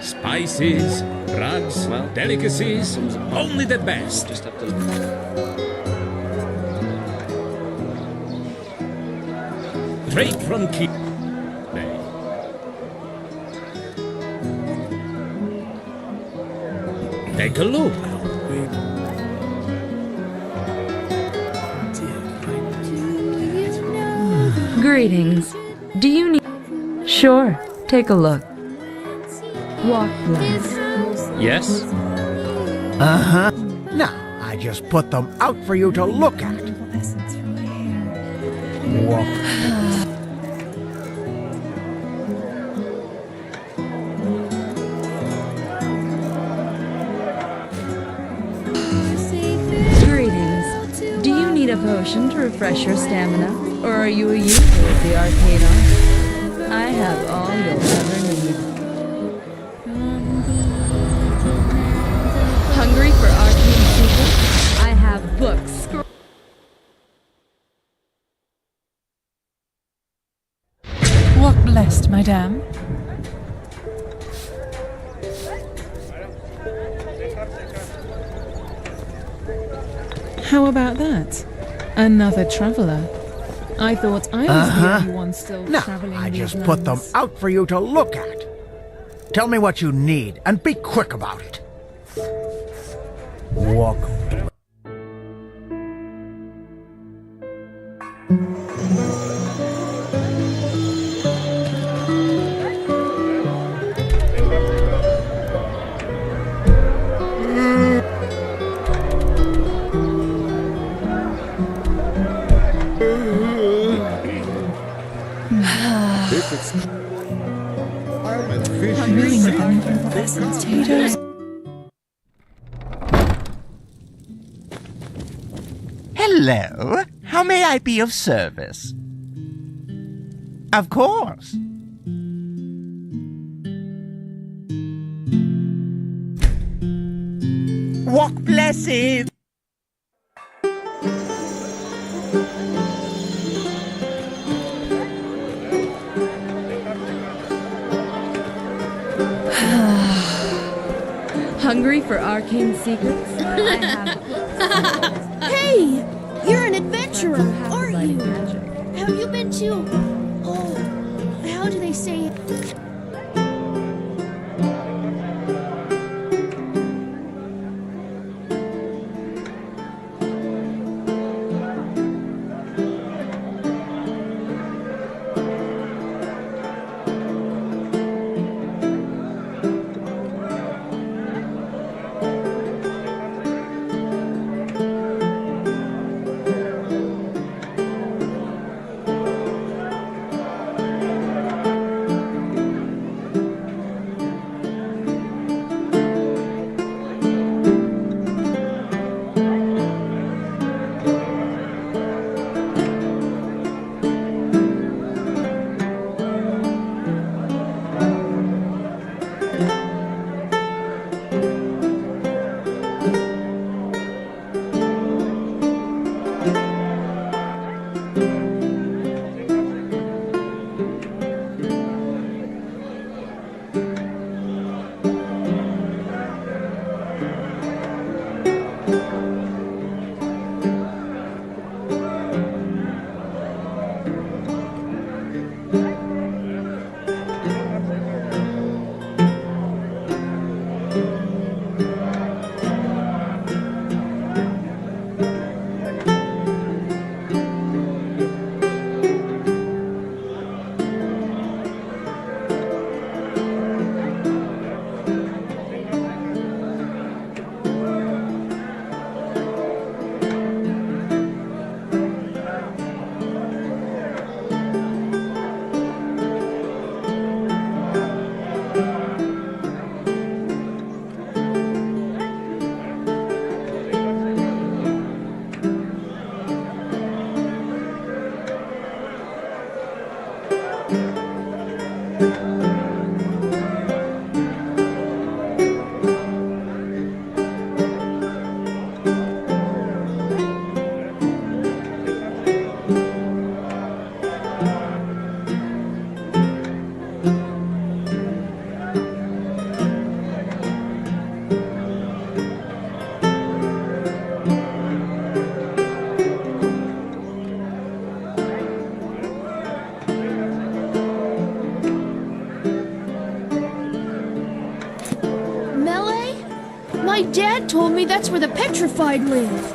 Spices, rugs, delicacies, only the best. Just have to... Straight from Key. Take a look. Greetings. Do you need... Sure, take a look. Walk, please. Yes? Uh-huh. Now, I just put them out for you to look at. Walk. Greetings. Do you need a potion to refresh your stamina? Or are you a user of the arcade art? I have all you'll ever need. Hungry for arcane secrets? I have books. Walk blessed, madame. How about that? Another traveler. I thought I was the only one still Now, traveling I these just put them lands. out for you to look at. Tell me what you need, and be quick about it. Walk. I'm really with them potatoes. Hello, how may I be of service? Of course. Walk blessed. Hungry for arcane secrets? I have books. Hey! You're an adventurer, aren't Lighting you? magic. Have you been to... Oh, how do they say... My dad told me that's where the petrified live.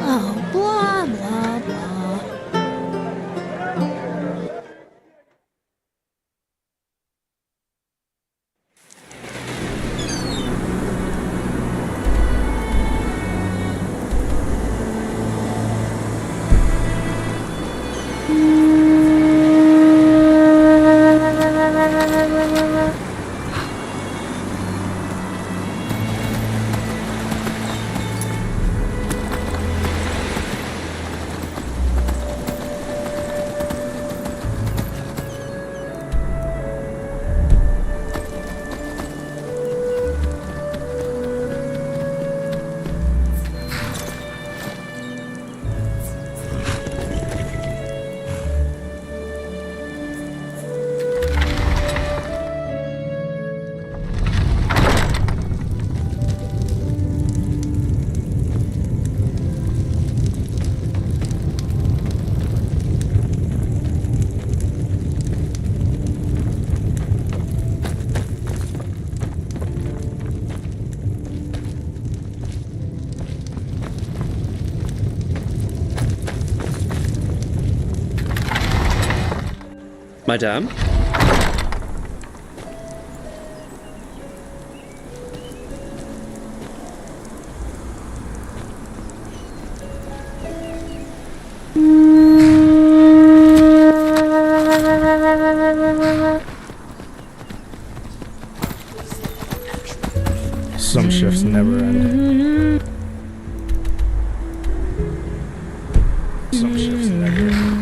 Oh, blah, blah, blah. Madame? Some shifts never end. Some shifts never end.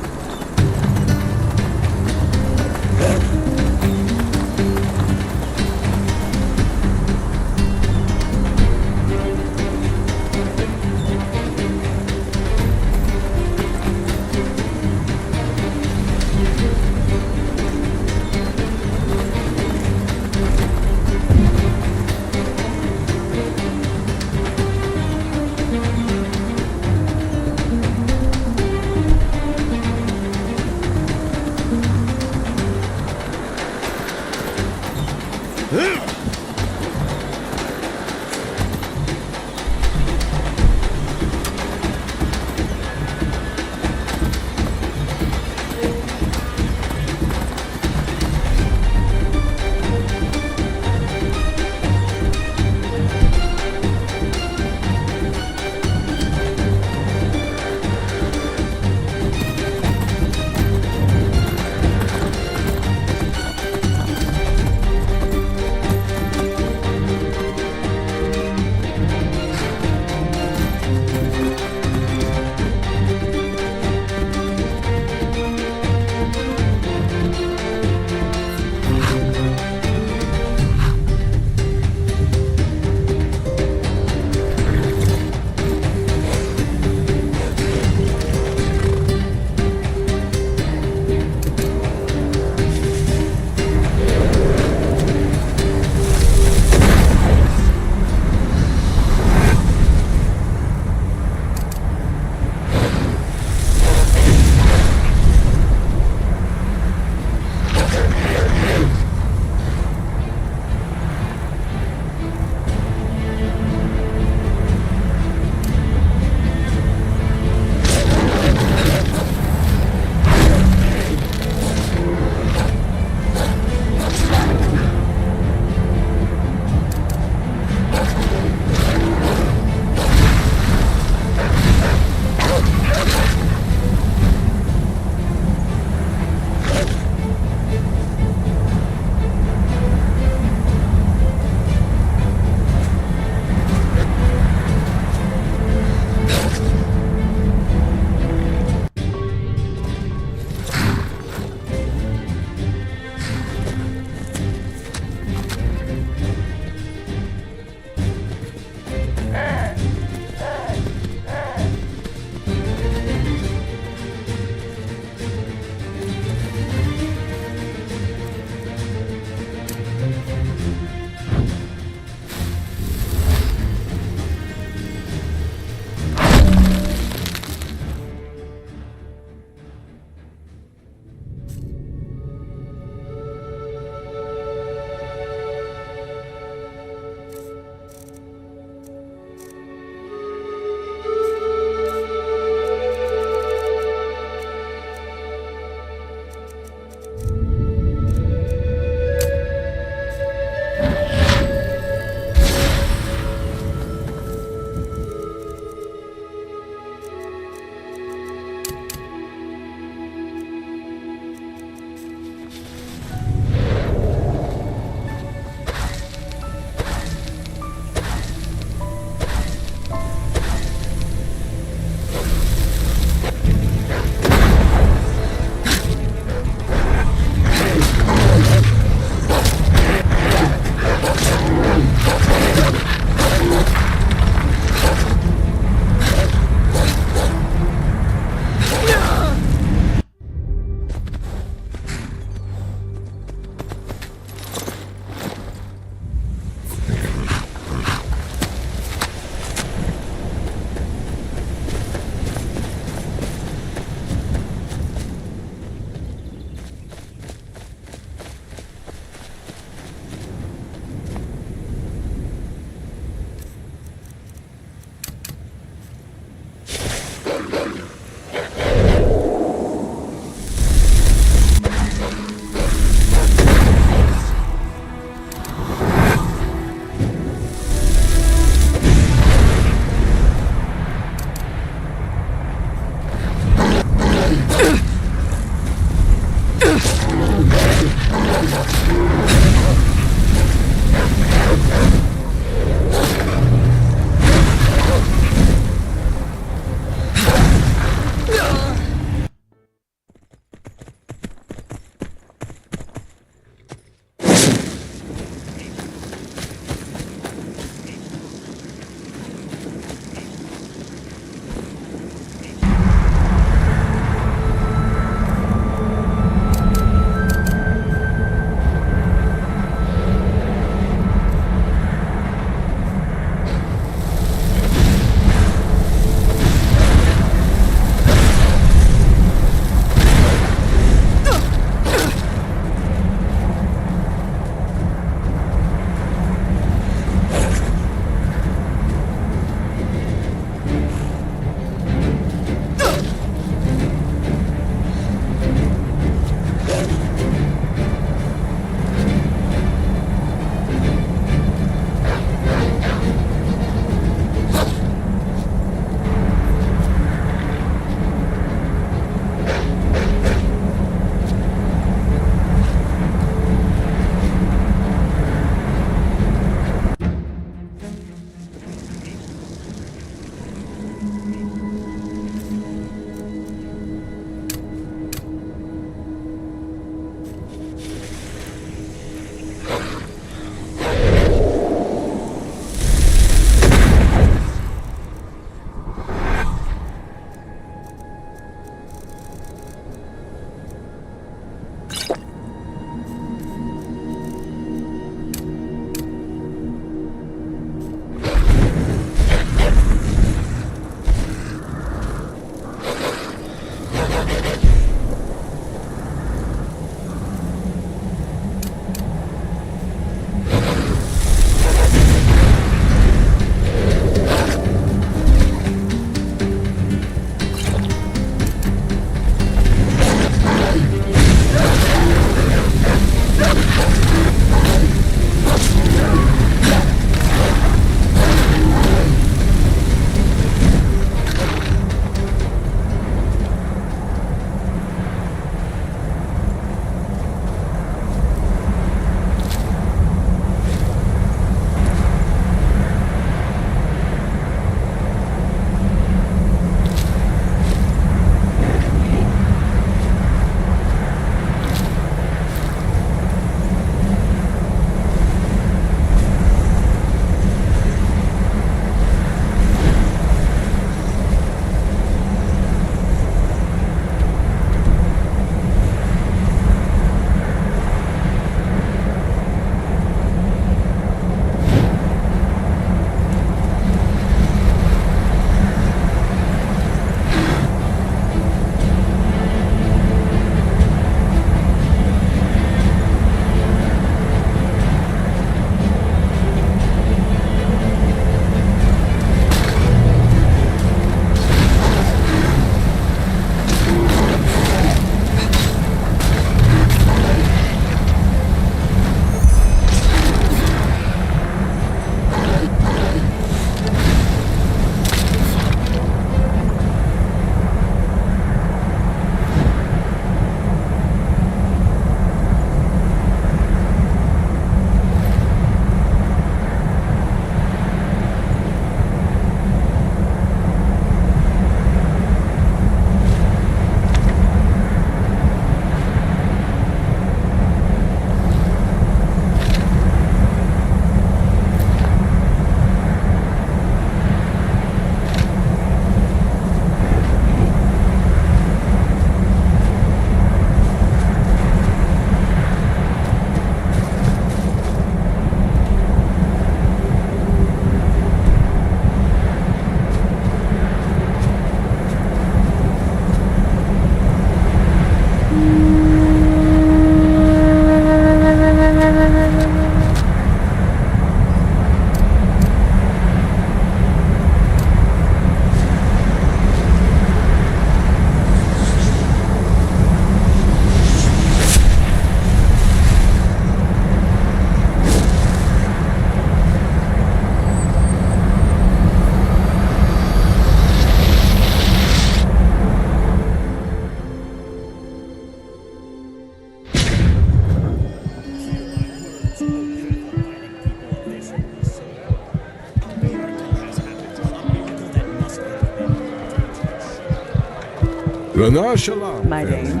Rana Shalom, My family. name.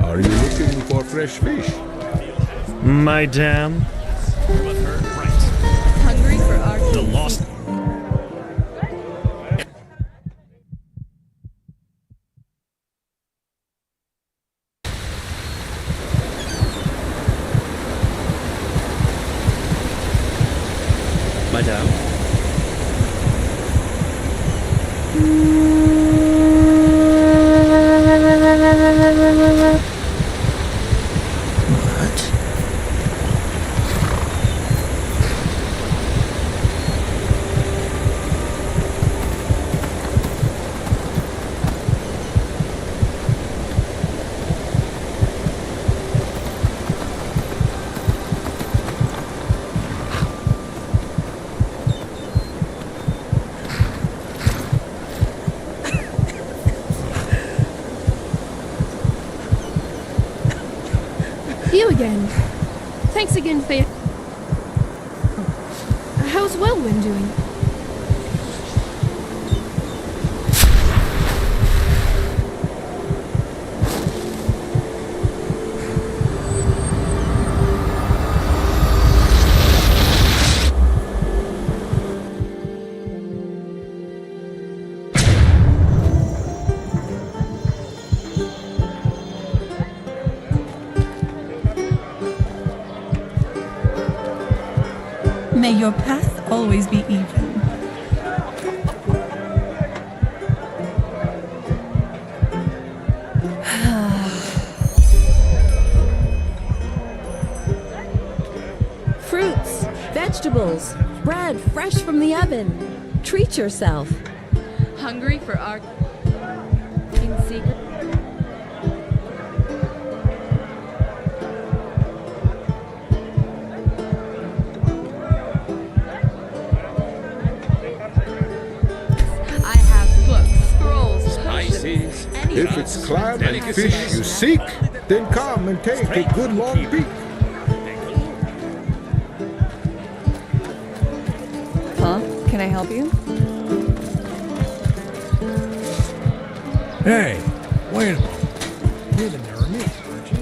Are you looking for fresh fish? Madame. Hungry for our The lost. Madame. You again. Thanks again for your... How's Whirlwind doing? May your path always be even. Fruits, vegetables, bread fresh from the oven. Treat yourself. hungry for our in secret. I have books, scrolls, Spices. If it's clam and fish you seek, then come and take a good long peek. Huh? Can I help you? Hey, wait a minute. You're the Aramis, aren't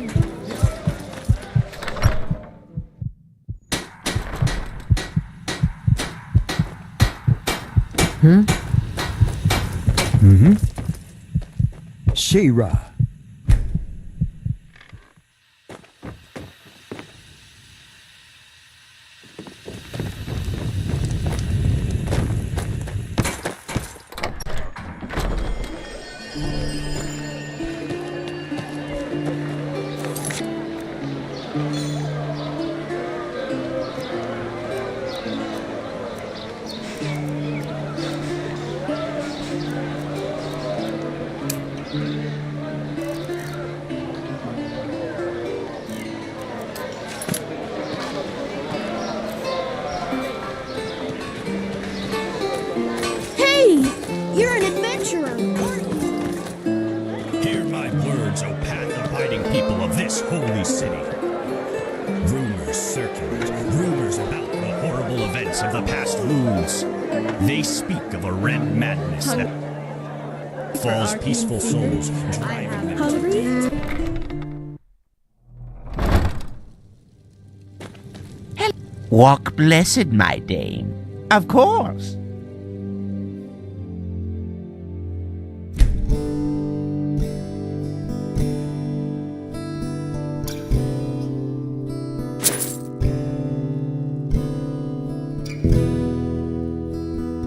you? She-Ra. Hey! You're an adventurer, aren't you? Hear my words, O path-abiding people of this holy city. Rumors circulate, rumors about the horrible events of the past moons. They speak of a red madness that falls peaceful souls, driving them. Hungry? Walk blessed, my dame. Of course.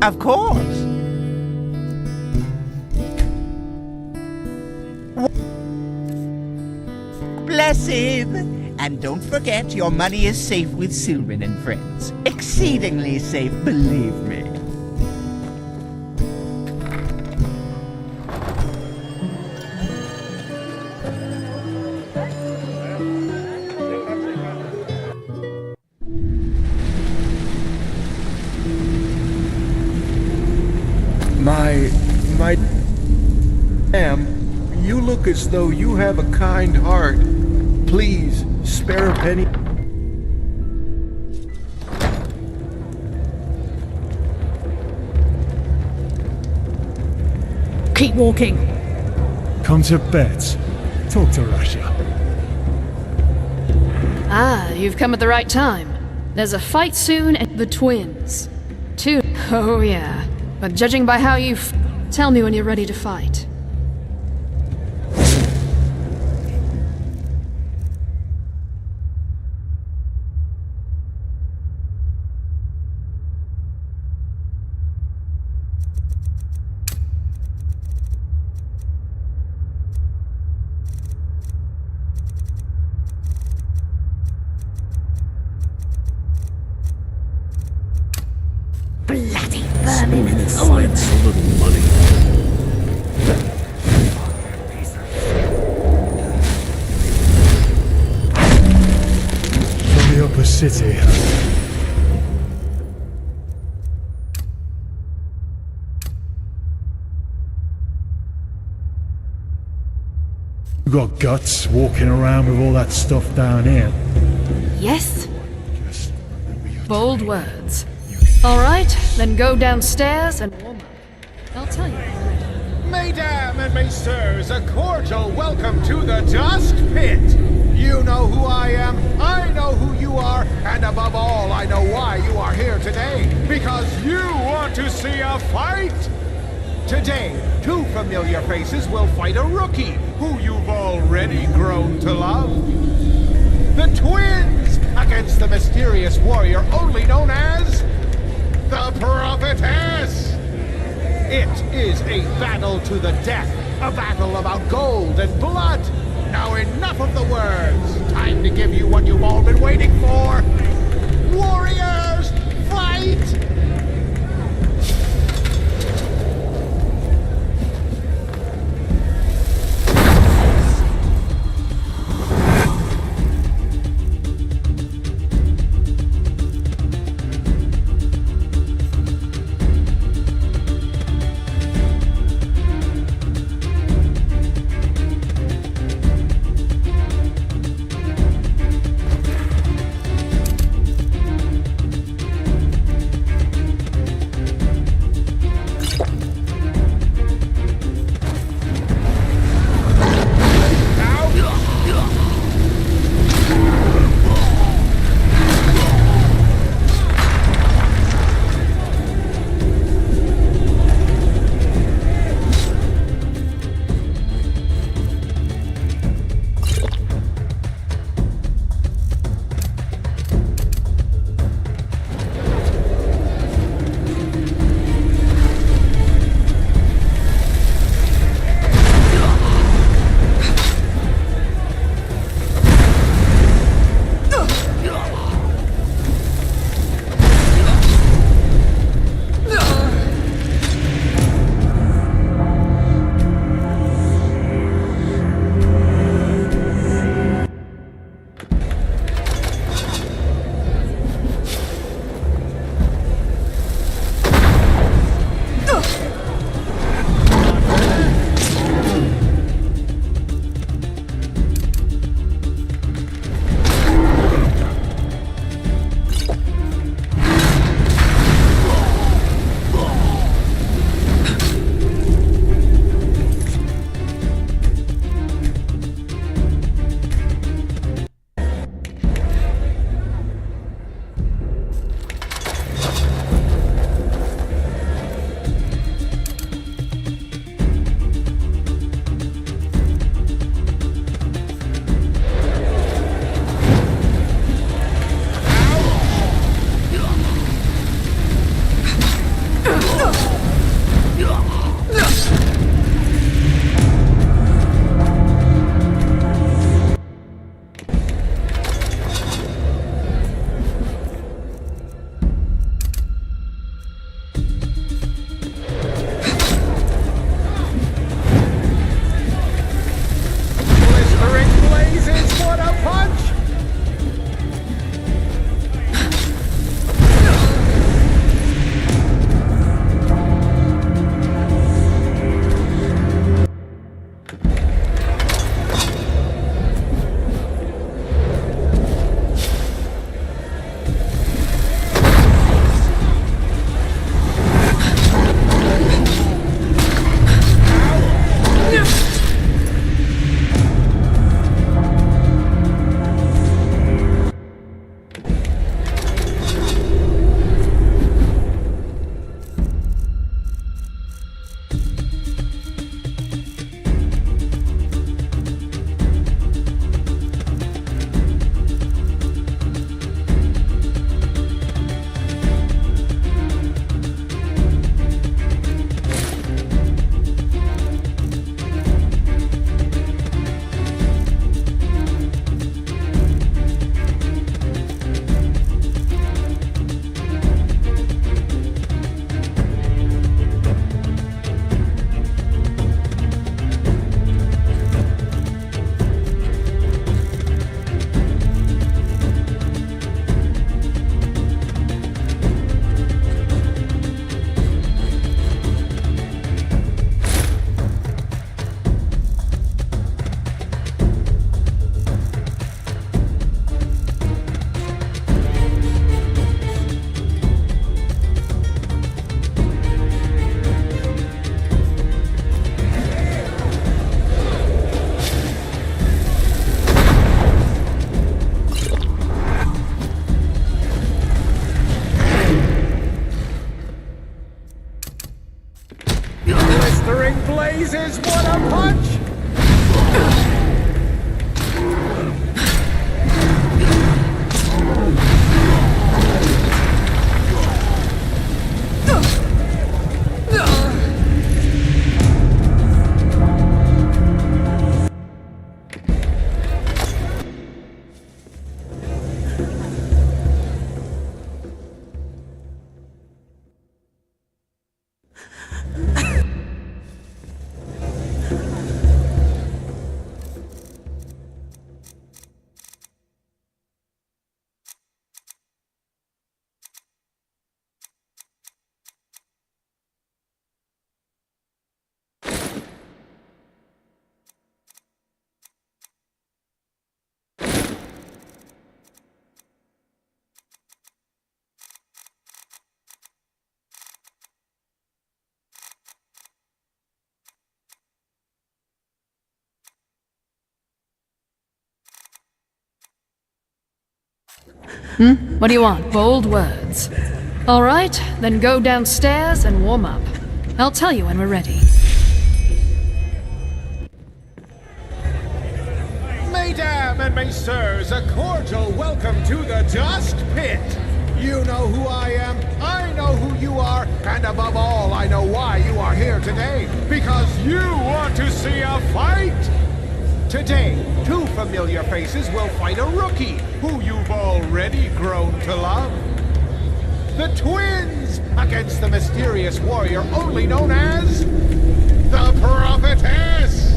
Of course. Blessed! And don't forget, your money is safe with Sylvan and friends. Exceedingly safe, believe me. My ma'am, you look as though you have a kind heart. Please, spare a penny. Keep walking. come to bets. Talk to Russia. Ah, you've come at the right time. There's a fight soon and the twins. Two. Oh yeah. But judging by how tell me when you're ready to fight. Bloody vermin! A little money. From the upper city. You got guts walking around with all that stuff down here. Yes? Bold words. Alright, then go downstairs and warm up. I'll tell you. Mesdames and messieurs, a cordial welcome to the Dust Pit. You know who I am, I know who you are, and above all, I know why you are here today. Because you want to see a fight! Today, two familiar faces will fight a rookie who you've already grown to love. The twins against the mysterious warrior only known as the Prophetess! It is a battle to the death, a battle about gold and blood. Now enough of the words. Time to give you what you've all been waiting for. Warriors, fight! What do you want? Bold words. All right, then go downstairs and warm up. I'll tell you when we're ready. Mesdames and messieurs, a cordial welcome to the Dust Pit. You know who I am, I know who you are, and above all, I know why you are here today. Because you want to see a fight! Today, two familiar faces will fight a rookie who you've already grown to love. The twins against the mysterious warrior only known as the Prophetess.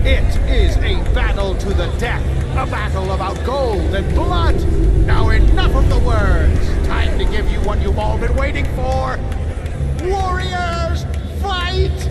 It is a battle to the death, a battle about gold and blood. Now enough of the words. Time to give you what you've all been waiting for. Warriors, fight!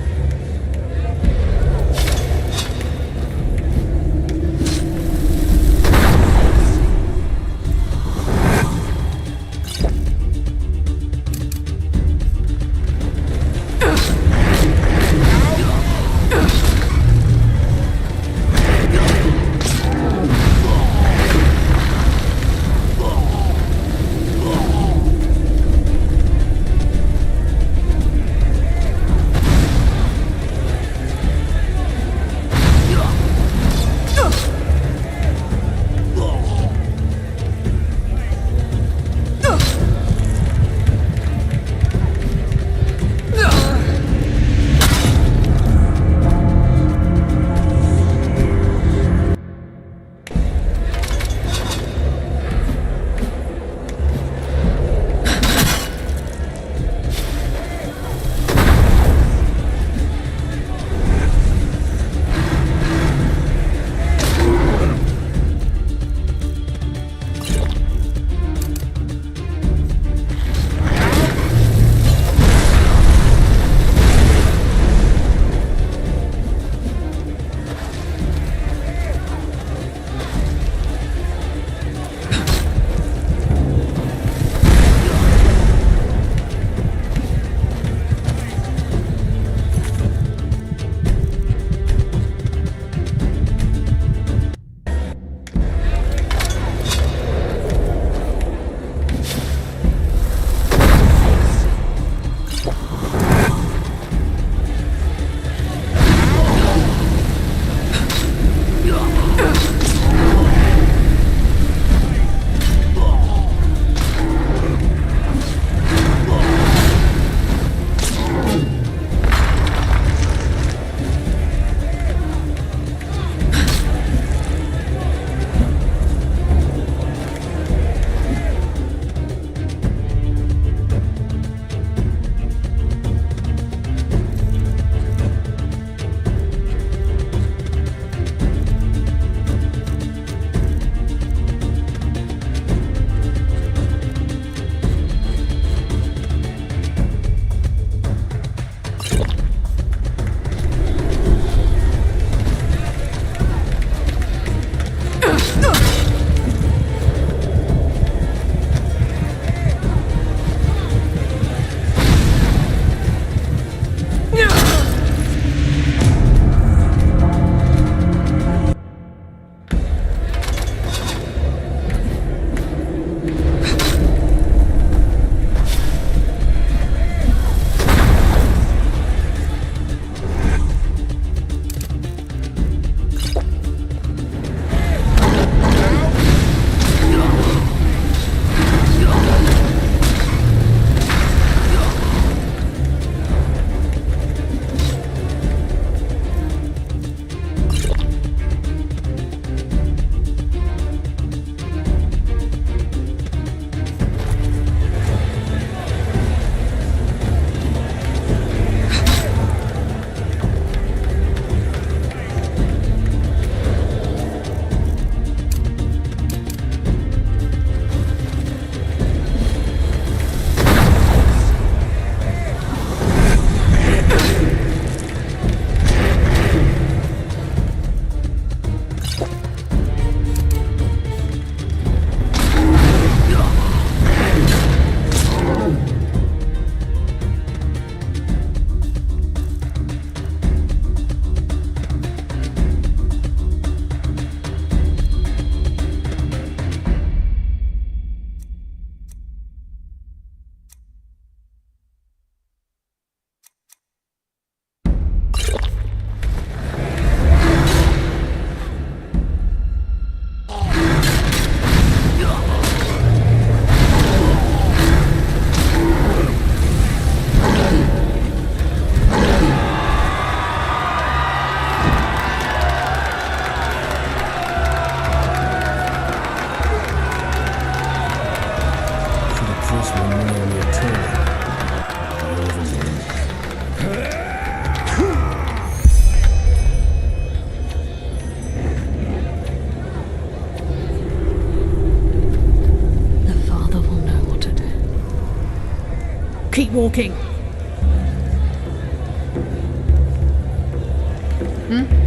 Keep walking.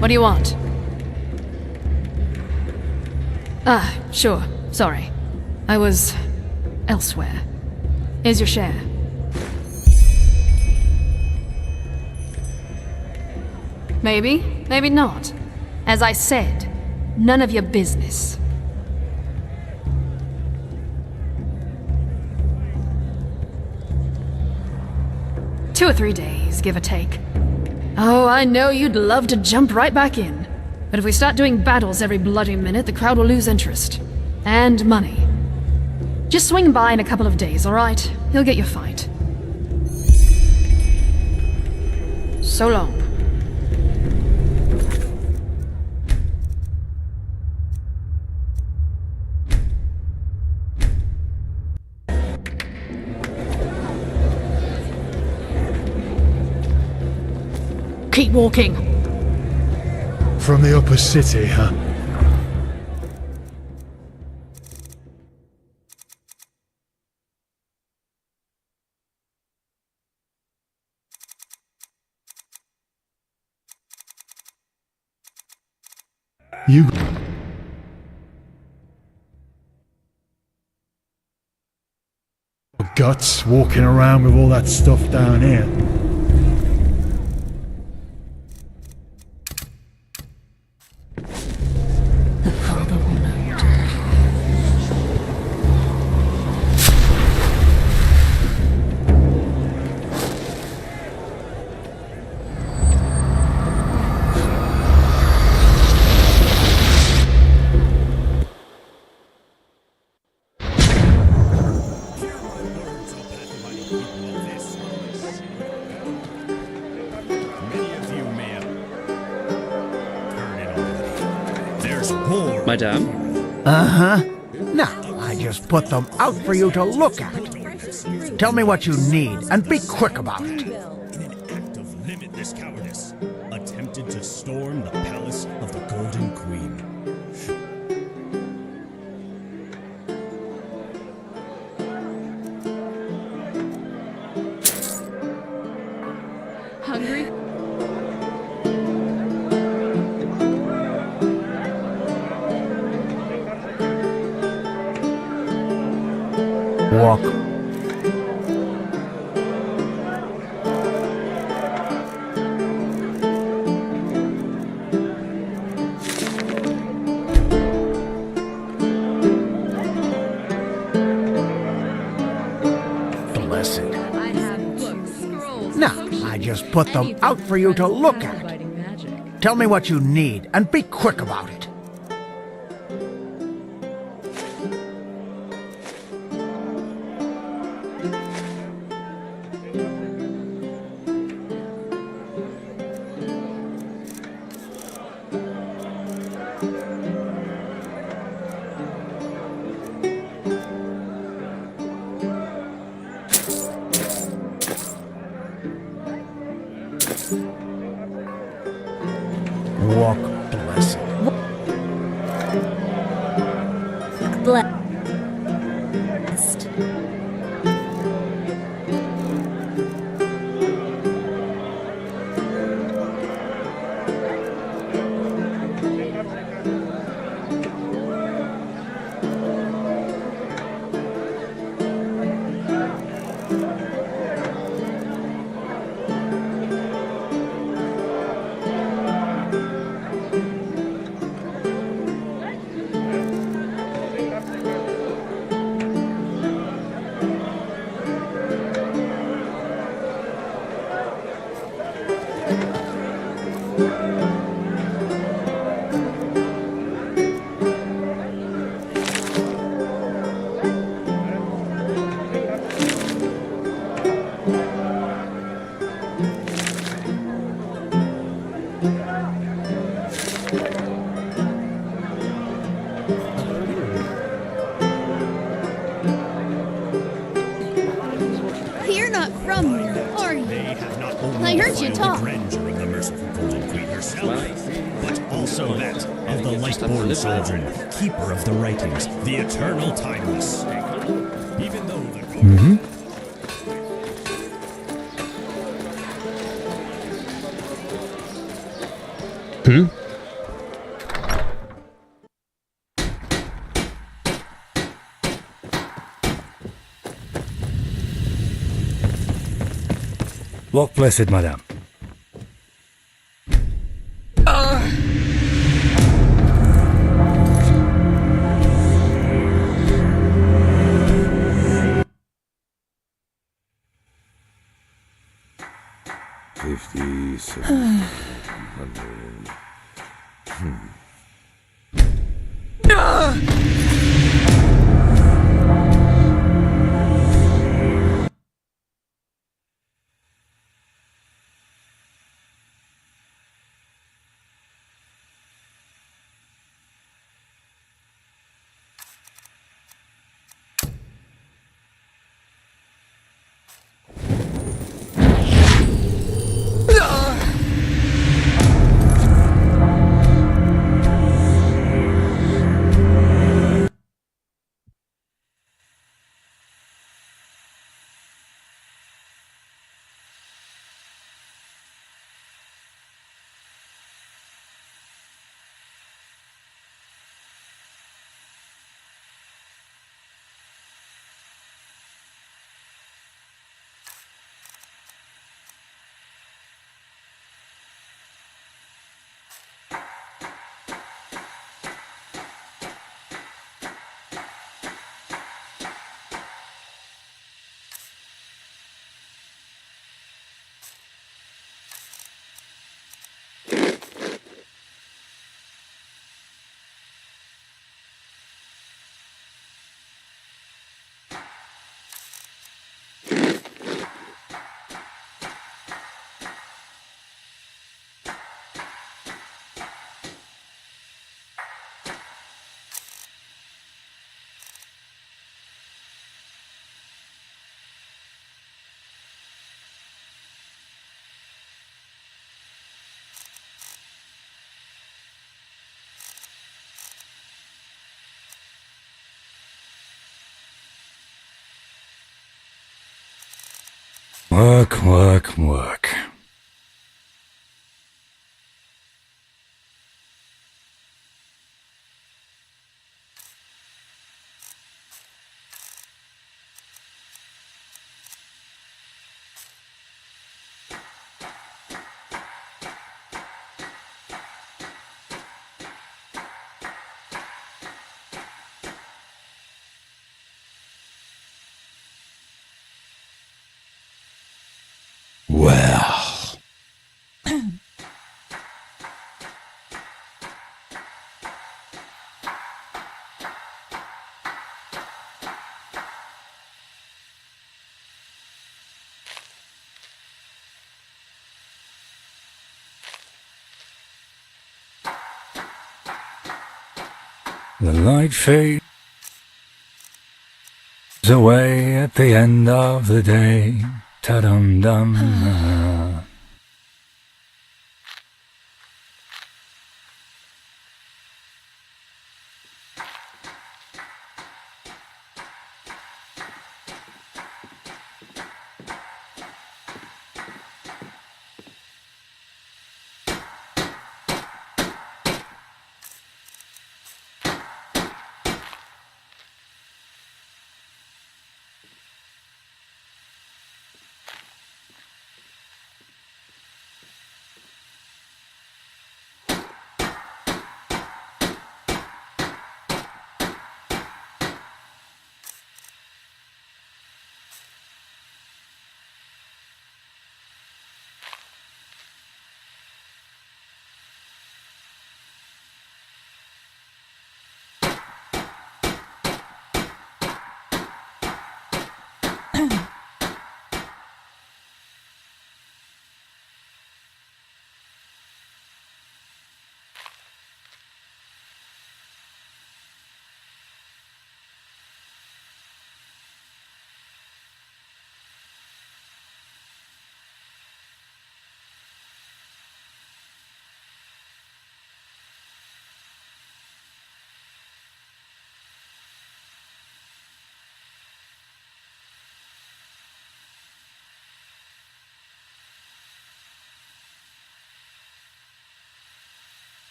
What do you want? Ah, sure. Sorry. I was elsewhere. Here's your share. Maybe, maybe not. As I said, none of your business. Two or 3 days, give or take. Oh, I know you'd love to jump right back in. But if we start doing battles every bloody minute, the crowd will lose interest. And money. Just swing by in a couple of days, alright? You'll get your fight. So long. Keep walking. From the upper city, huh? You... guts walking around with all that stuff down here. Madame? Uh-huh. Now, I just put them out for you to look at. Tell me what you need, and be quick about it. In an act of limitless cowardice, attempted to storm the palace of the Golden Queen. Hungry? Walk. Blessed. I have books, scrolls, Now, I just put them out for you to look at. fighting magic. Tell me what you need, and be quick about it. Walk blessed. Blessed. You're not from here, are you? They have not only I heard you defiled talk. the grandeur of the merciful Golden Queen herself, but also that of the Lightborn Sovereign, keeper of the writings, the eternal timeless. Even though the Hmm? Loch blessed, madame. Work, work, work. Well. The light fades away at the end of the day. Ta-dum-dum.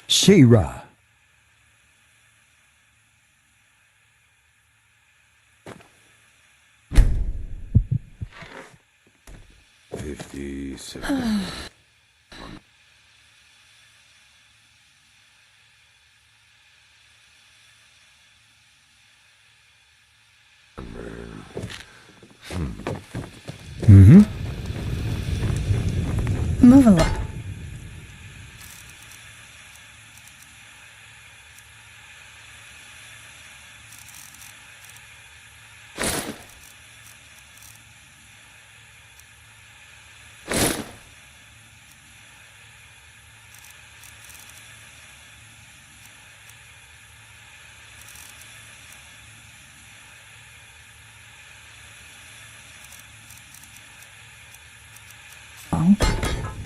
Shira. Mm-hmm. Move along.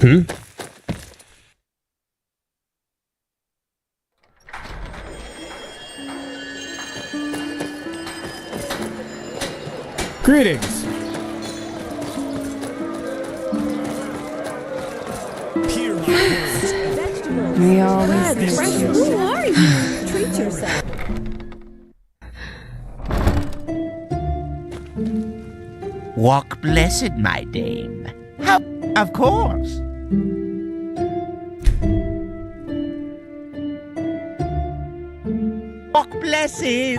Hmm? Greetings. We always Brad, miss fresh, you. who are you? Treat yourself. Walk blessed, my dame. How? Of course. Walk blessed.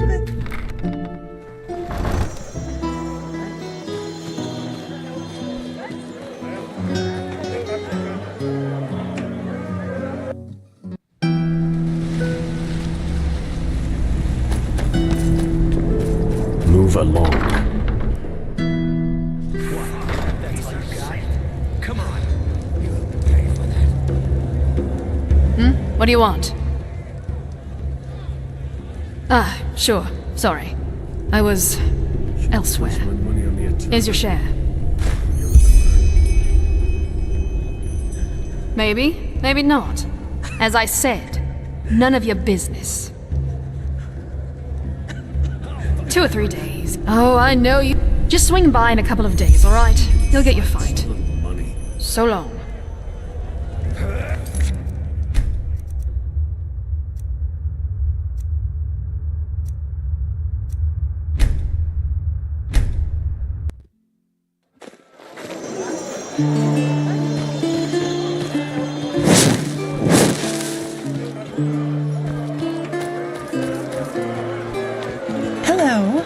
Move along. What do you want? Ah, sure. Sorry. I was elsewhere. Here's your share. Maybe, maybe not. As I said, none of your business. 2 or 3 days. Oh, I know you. Just swing by in a couple of days, alright? You'll get your fight. So long. Hello.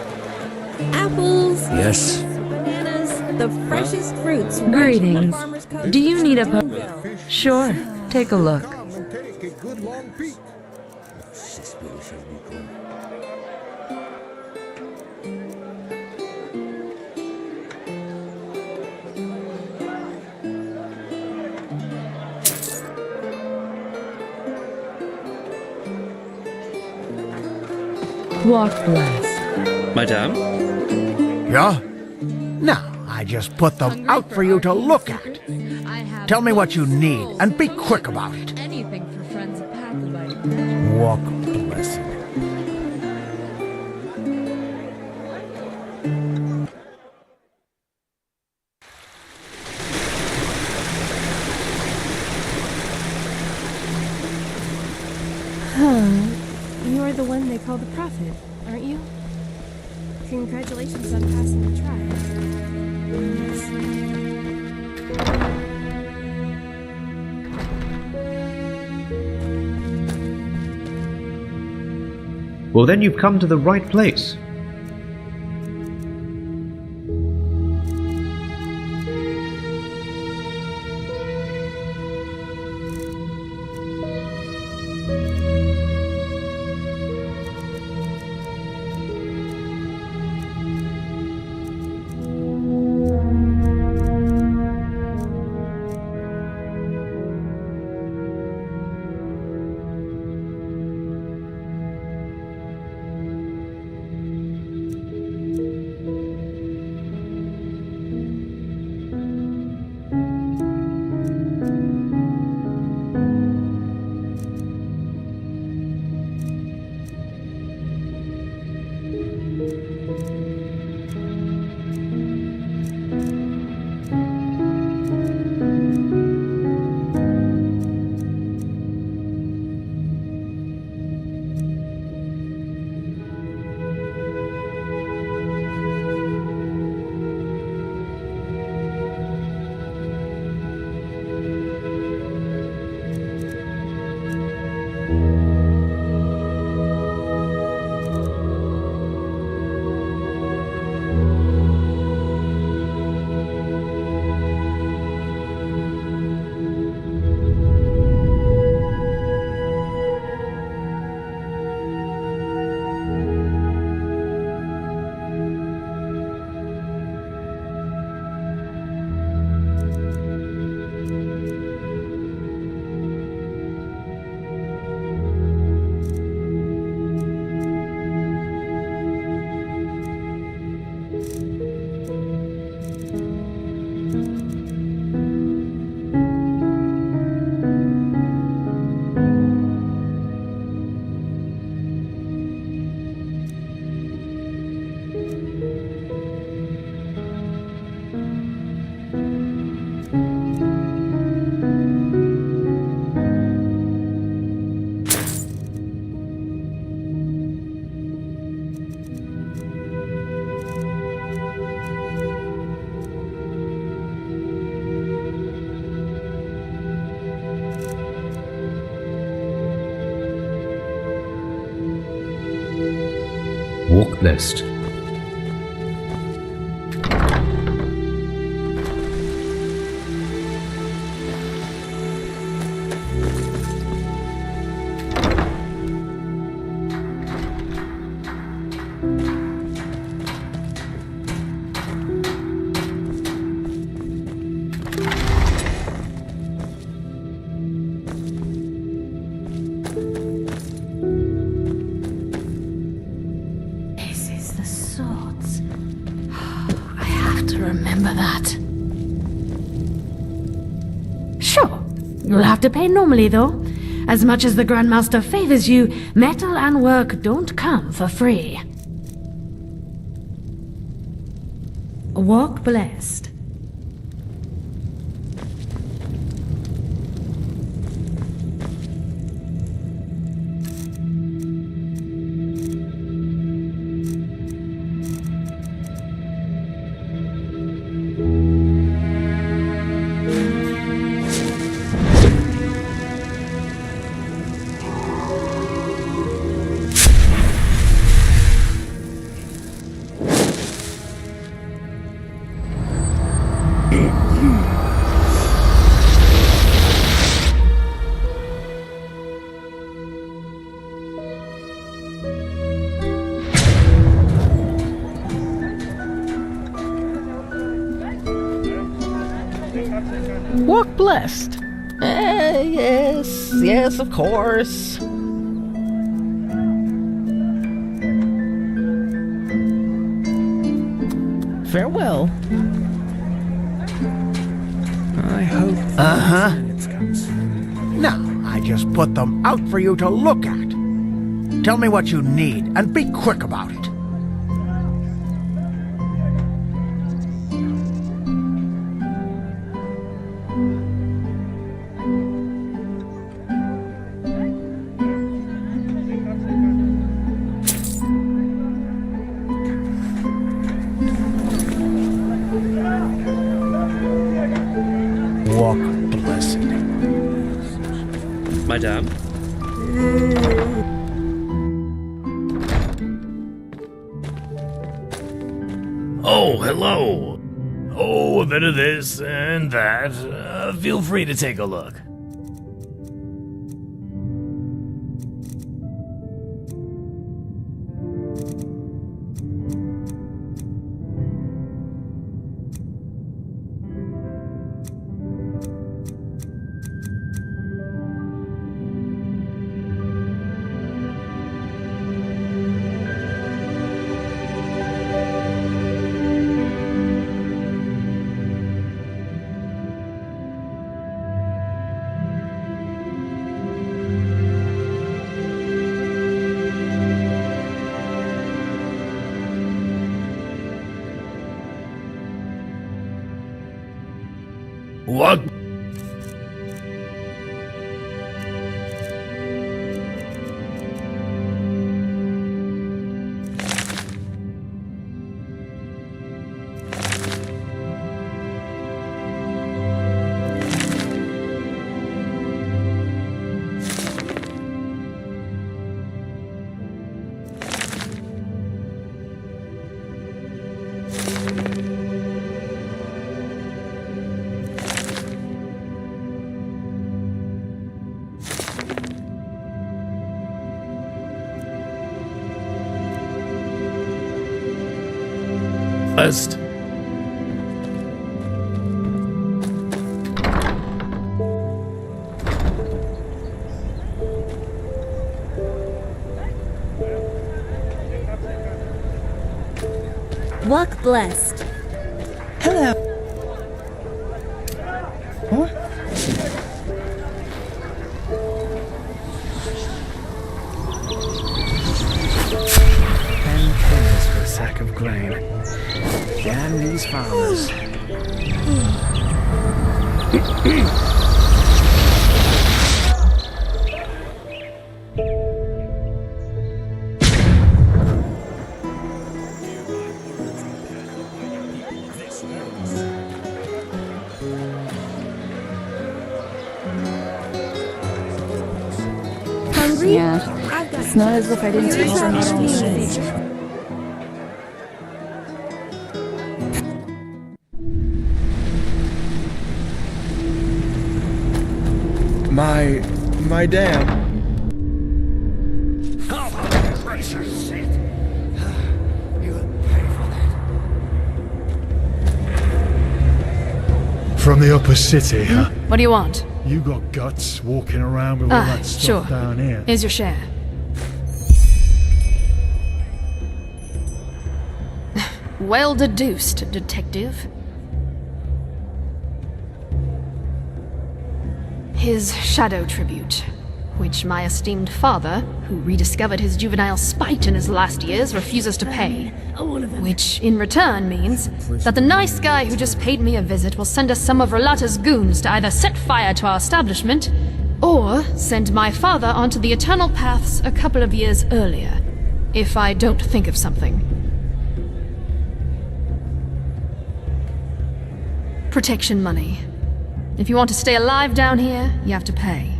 Apples, Yes. bananas, the freshest fruits. Greetings. Farmer's Cottage. Do you need a Sure. Take a look. Take a good long peek. Walk blessed. Madame? Yeah? No, I just put them out for you to look at. Tell me what you need, and be quick about it. Anything for friends of Pathobite. Walk blessed. You're the one they call the prophet, aren't you? Congratulations on passing the trial. Well, then you've come to the right place. Walk blessed. Remember that. Sure, you'll have to pay normally though. As much as the Grandmaster favors you, metal and work don't come for free. Walk blessed. Walk blessed. Yes, of course. Farewell. I hope minutes come soon. Now, I just put them out for you to look at. Tell me what you need, and be quick about it. Walk blessed. Madame? Oh, hello. Oh, a bit of this and that. Feel free to take a look. What? Blessed. Walk blessed. Hello. What? 10 pennies for a sack of grain. Damn these farmers. Hungry? Yeah. It's not as if I didn't tell them that already. My dam. Oh, for gracious sake. You'll pay for that. From the upper city, huh? What do you want? You got guts walking around with all that stuff sure. down here. Here's your share. Well deduced, detective. His shadow tribute, which my esteemed father, who rediscovered his juvenile spite in his last years, refuses to pay. Which, in return, means that the nice guy who just paid me a visit will send us some of Rolata's goons to either set fire to our establishment, or send my father onto the eternal paths a couple of years earlier, if I don't think of something. Protection money. If you want to stay alive down here, you have to pay.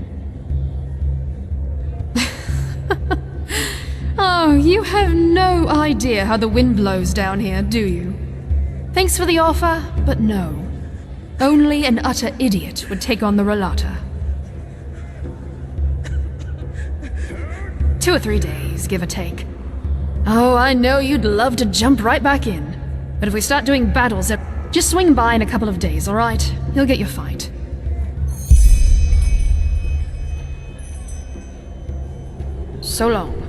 Oh, you have no idea how the wind blows down here, do you? Thanks for the offer, but no. Only an utter idiot would take on the Rolata. 2 or 3 days, give or take. Oh, I know you'd love to jump right back in. But if we start doing battles, just swing by in a couple of days, alright? You'll get your fight. So long.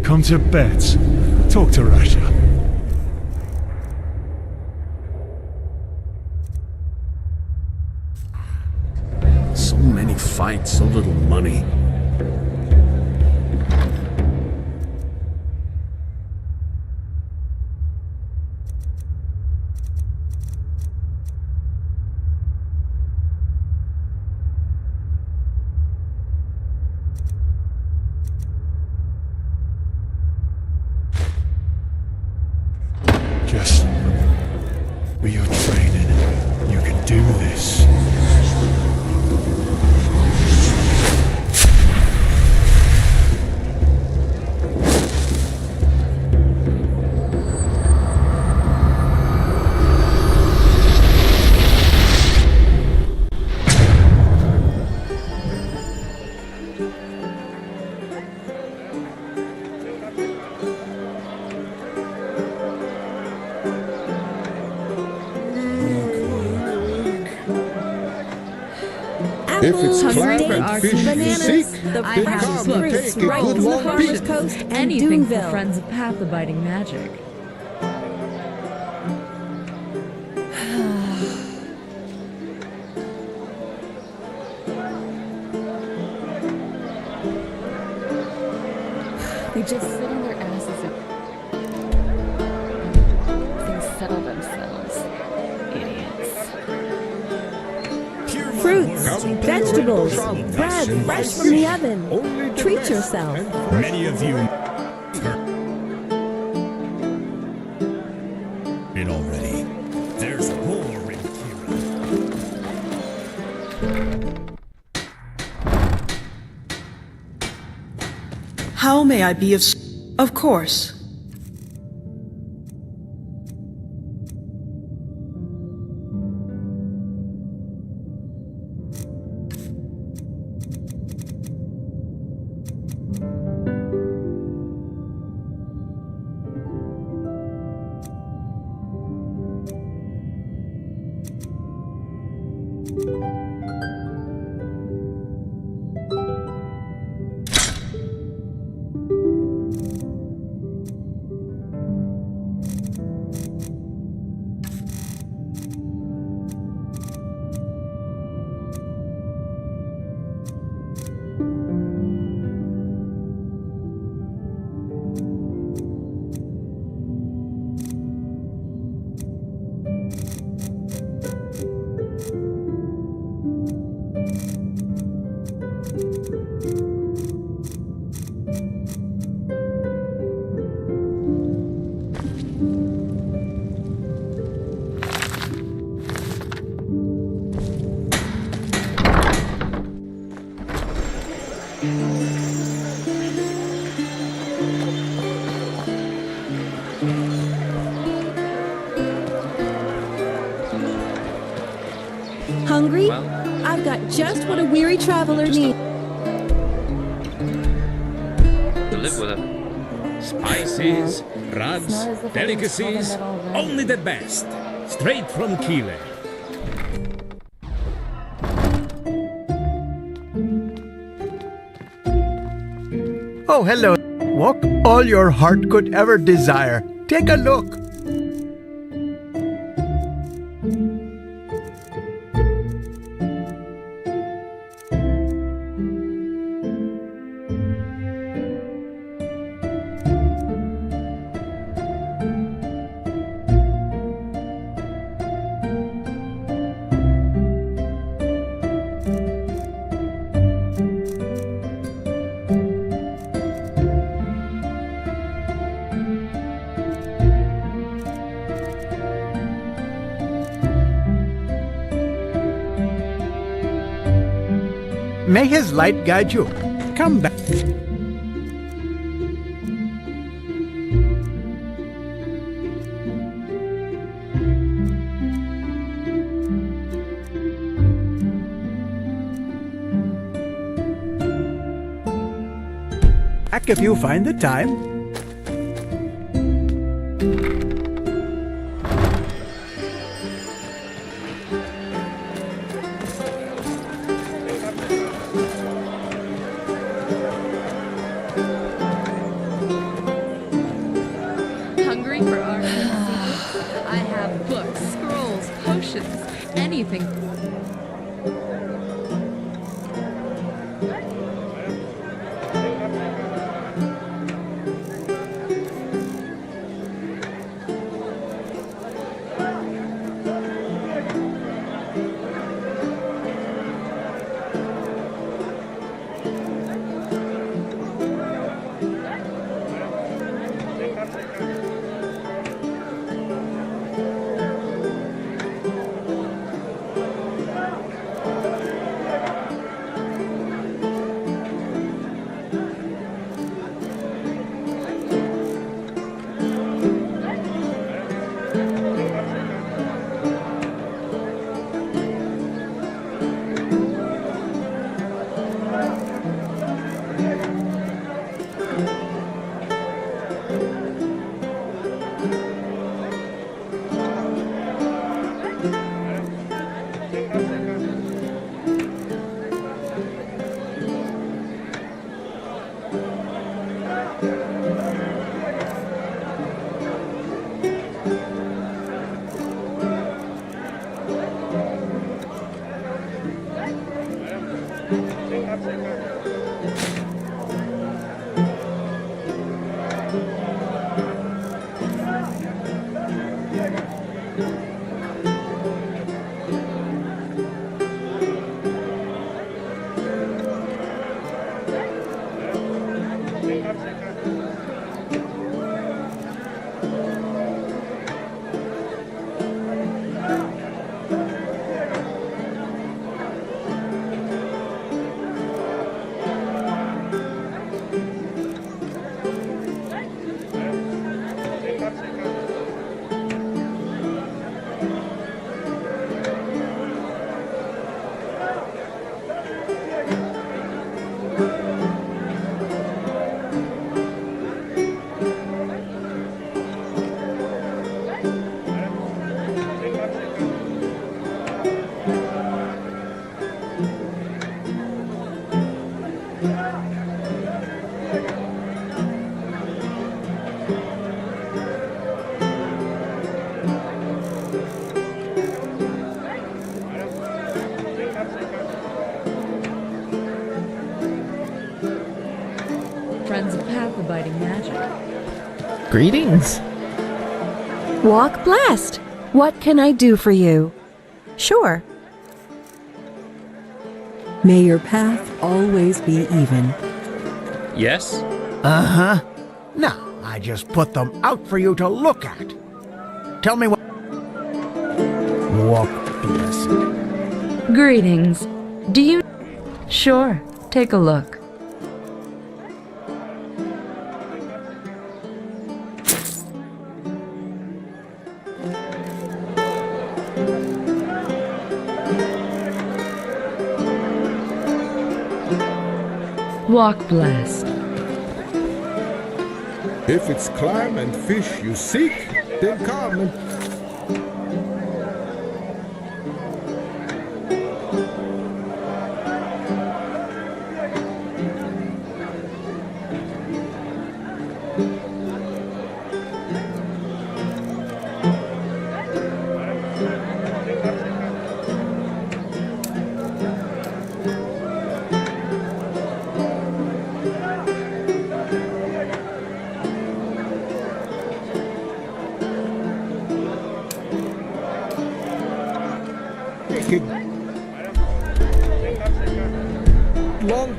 Come to bets. Talk to Rasha. So many fights, so little money. Just with your training, you can do this. If it's Hungry clam and fish you bananas, seek, the then precious come and fruits take a right good from the long farmer's peek. coast and Anything for Doomville. friends of Path Abiding Magic. They just sit on their asses and things settle themselves. Idiots. Fruits, vegetables, bread fresh from the oven. Treat yourself. Many of you it already. There's more in How may I be of Of course. Hungry? I've got just what a weary traveler needs. To live with her. Spices, rugs, delicacies, only the best. Straight from Chile. Oh, hello. Walk all your heart could ever desire. Take a look. May his light guide you. Come back. Back if you find the time. Hungry for art and secrets? I have books, scrolls, potions, anything. Friends of path-abiding magic. Greetings. Walk blessed. What can I do for you? Sure. May your path always be even. Yes? Uh-huh. Now, I just put them out for you to look at. Tell me what... Walk blessed. Greetings. Do you... Sure, take a look. Walk blessed. If it's clam and fish you seek, then come and... Long.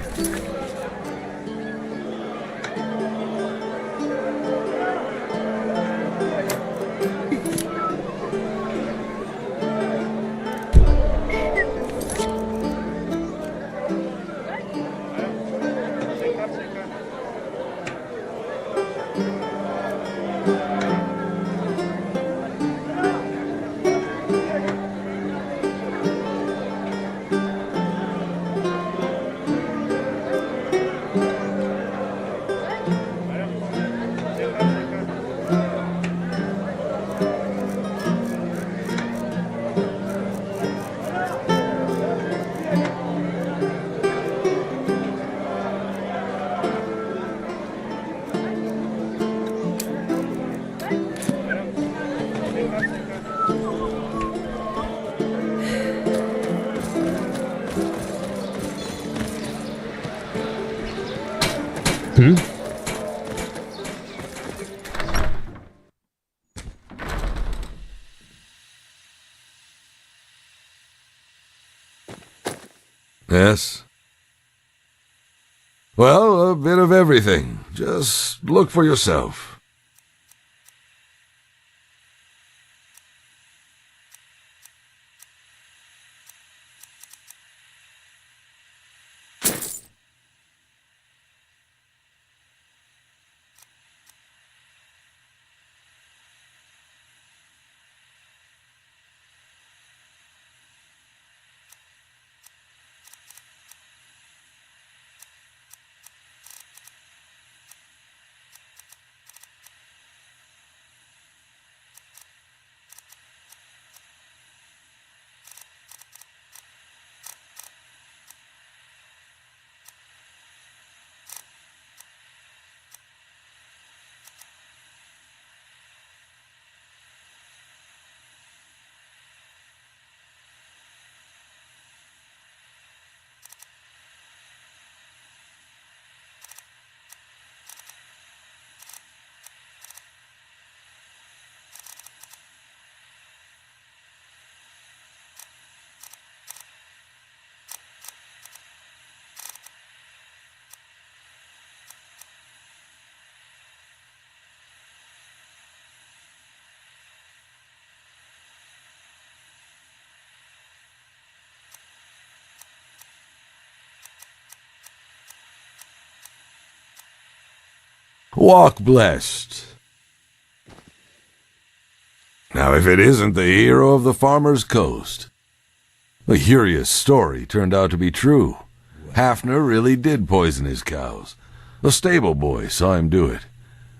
Yes? Well, a bit of everything. Just look for yourself. Walk blessed. Now, if it isn't the hero of the Farmer's Coast. The curious story turned out to be true. Hafner really did poison his cows. The stable boy saw him do it,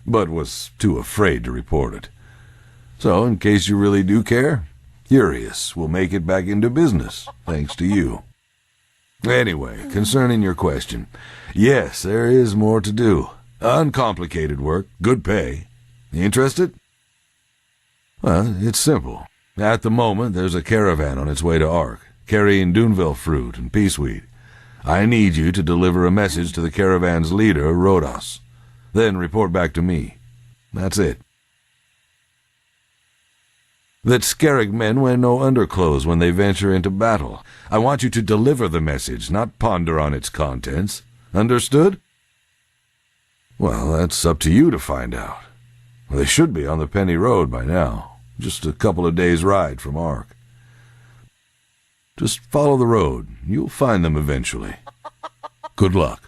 but was too afraid to report it. So, in case you really do care, Curious will make it back into business, thanks to you. Anyway, concerning your question, yes, there is more to do. Uncomplicated work, good pay. Interested? Well, it's simple. At the moment, there's a caravan on its way to Ark, carrying Duneville fruit and peaceweed. I need you to deliver a message to the caravan's leader, Rhodos. Then report back to me. That's it. That Skerrig men wear no underclothes when they venture into battle. I want you to deliver the message, not ponder on its contents. Understood? Well, that's up to you to find out. They should be on the Penny Road by now, just a couple of days' ride from Ark. Just follow the road. You'll find them eventually. Good luck.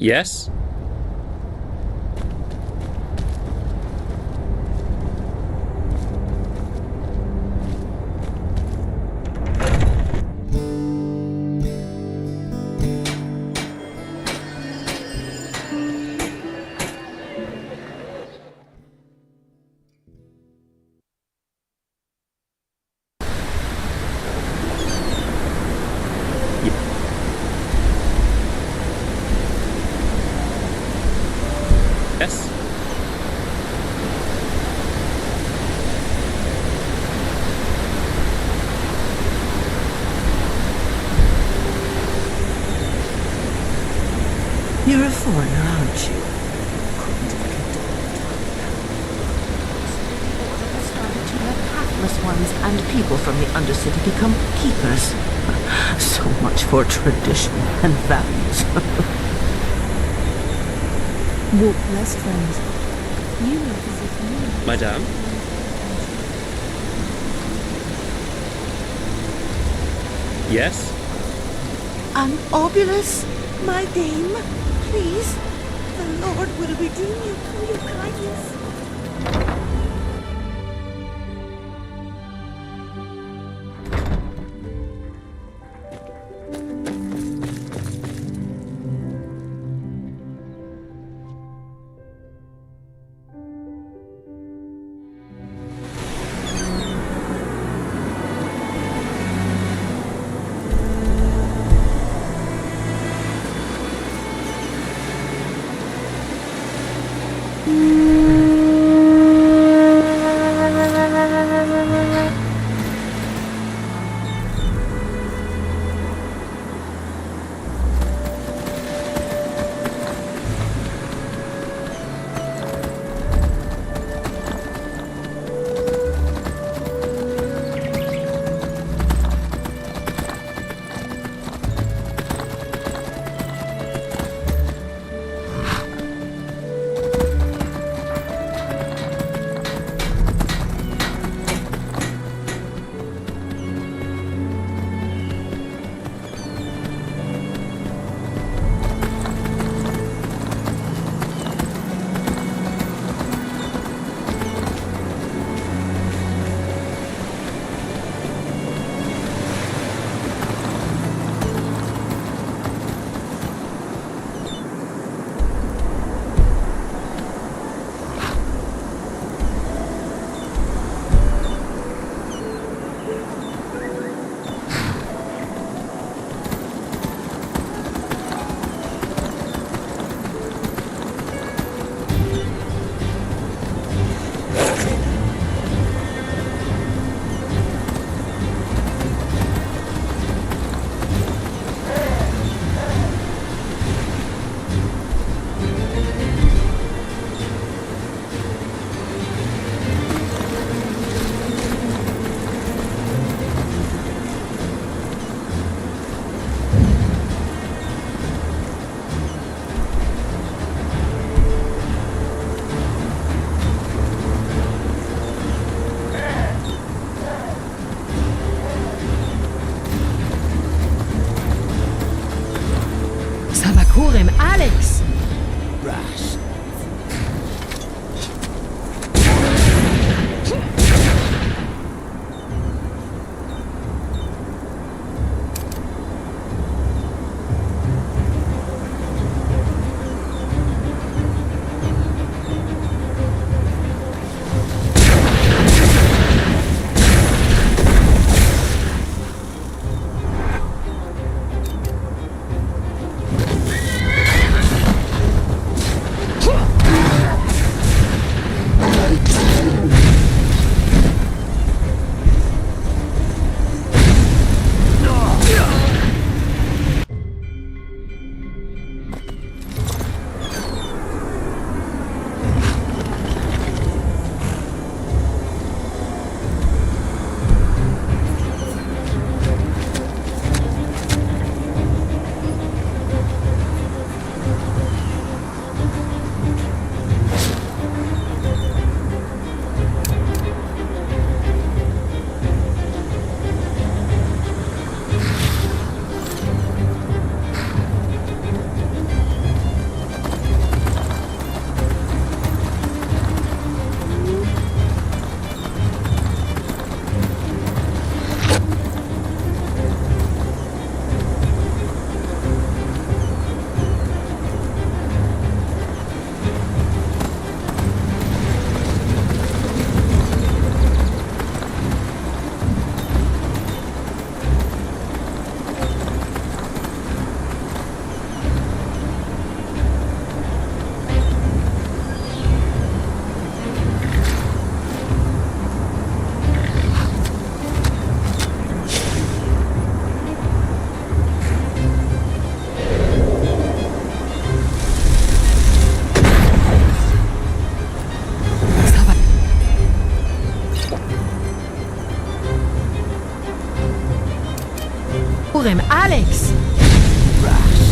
Yes? Yes? You're a foreigner, aren't you? To let pathless ones and people from the Undercity become keepers. So much for tradition and values. Walk less, friends. You look as if you... Madame? Yes? An obulus, my dame, please. The Lord will redeem you for your kindness. him Alex! Alex!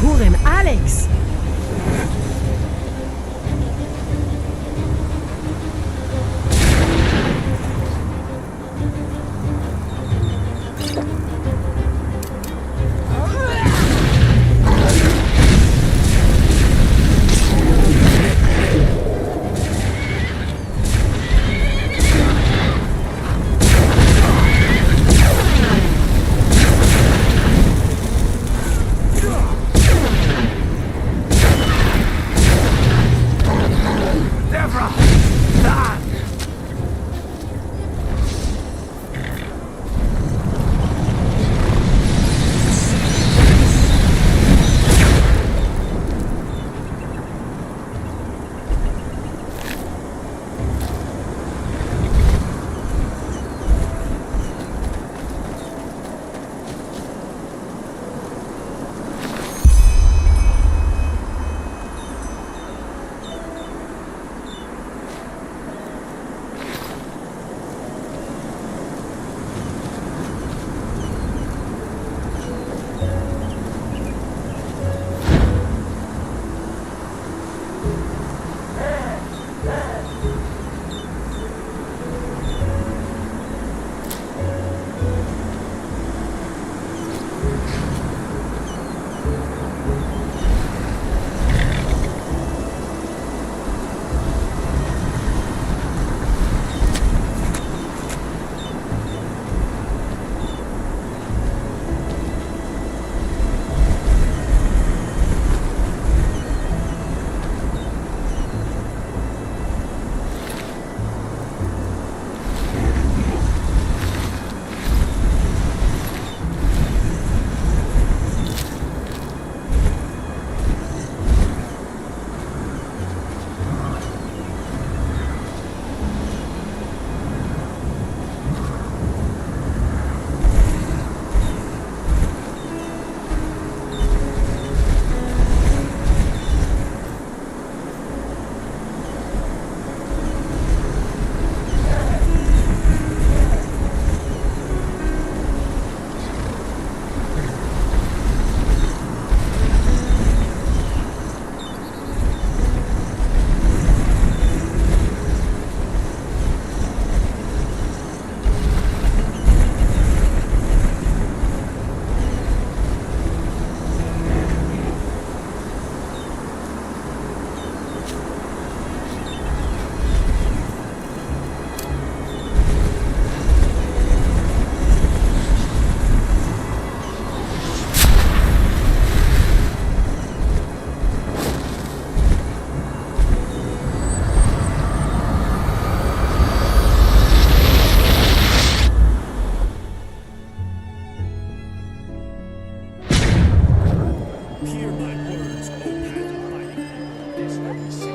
Call him Alex!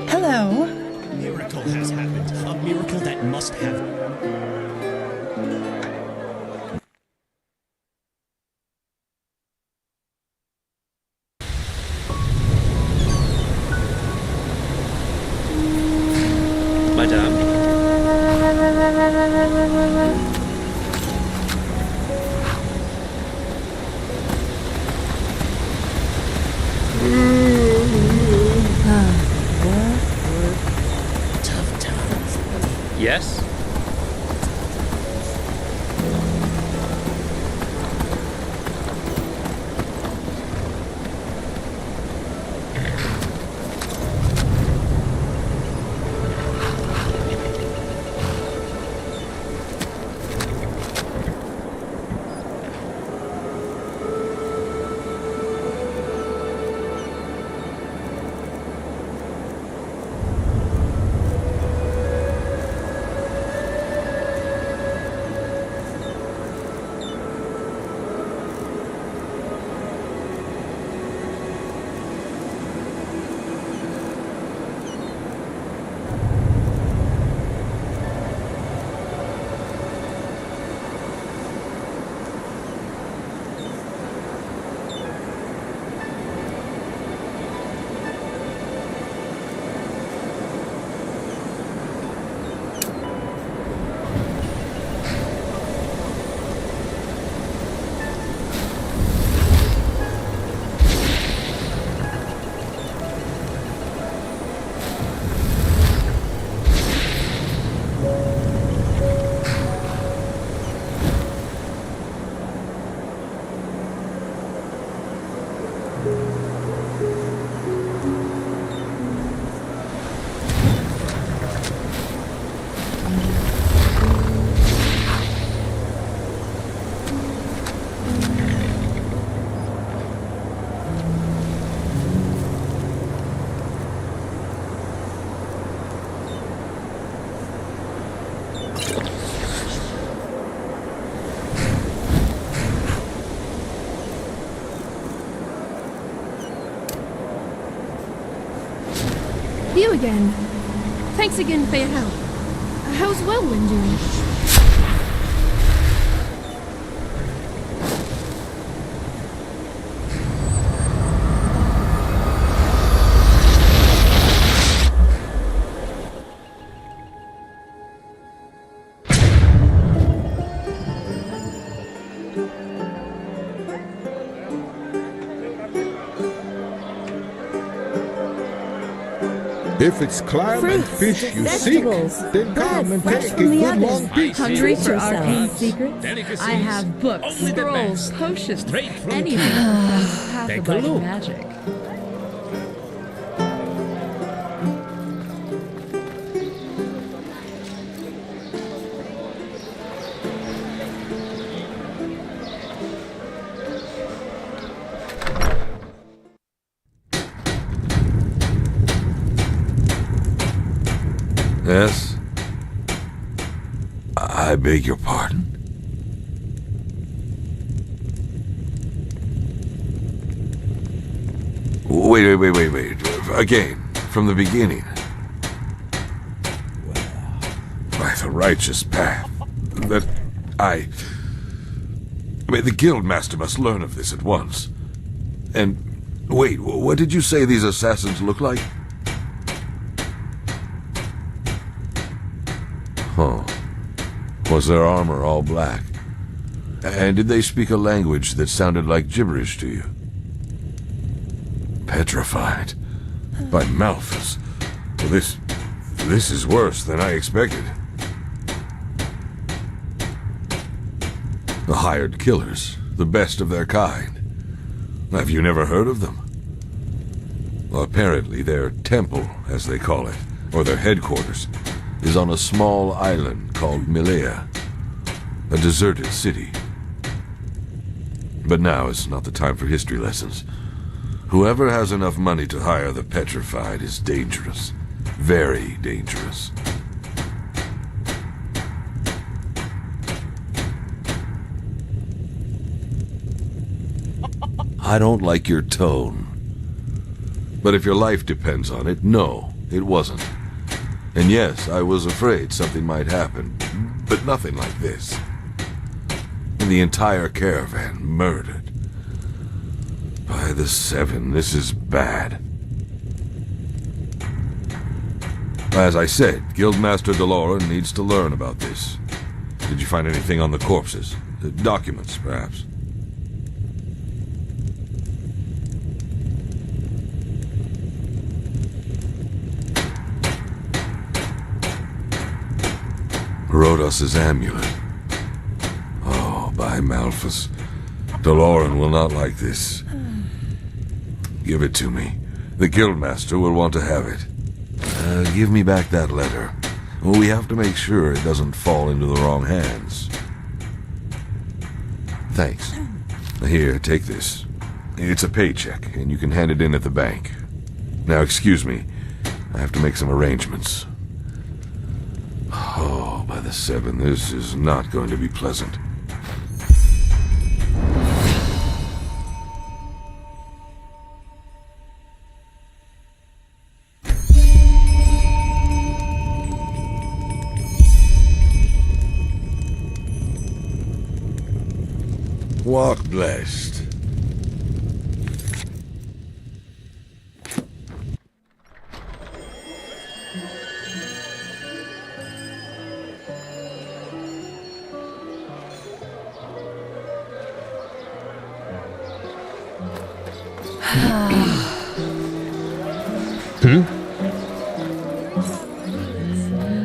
Hello. A miracle has happened. A miracle that must have. Madame? Tough times. Yes? You again. Thanks again for your help. How's Whirlwind doing? If it's clam and fish you seek, then come and take a good long piece. Hungry for arcane secrets? I have books, scrolls, potions, anything that path Take a abiding look. magic. Yes? I beg your pardon? Wait. Again, from the beginning. By the righteous path. I mean, the Guildmaster must learn of this at once. And, wait, what did you say these assassins look like? Huh. Was their armor all black? And did they speak a language that sounded like gibberish to you? Petrified. By Malthus. Well, this is worse than I expected. The hired killers. The best of their kind. Have you never heard of them? Well, apparently their temple, as they call it, or their headquarters, is on a small island called Milea, a deserted city. But now is not the time for history lessons. Whoever has enough money to hire the petrified is dangerous. Very dangerous. I don't like your tone. But if your life depends on it, no, it wasn't. And yes, I was afraid something might happen, but nothing like this. And the entire caravan murdered. By the Seven, this is bad. As I said, Guildmaster Deloran needs to learn about this. Did you find anything on the corpses? Documents, perhaps? Rhodos's amulet. Oh, by Malthus. Deloran will not like this. Give it to me. The Guildmaster will want to have it. Give me back that letter. We have to make sure it doesn't fall into the wrong hands. Thanks. Here, take this. It's a paycheck, and you can hand it in at the bank. Now, excuse me. I have to make some arrangements. Oh, by the Seven, this is not going to be pleasant. Walk blessed.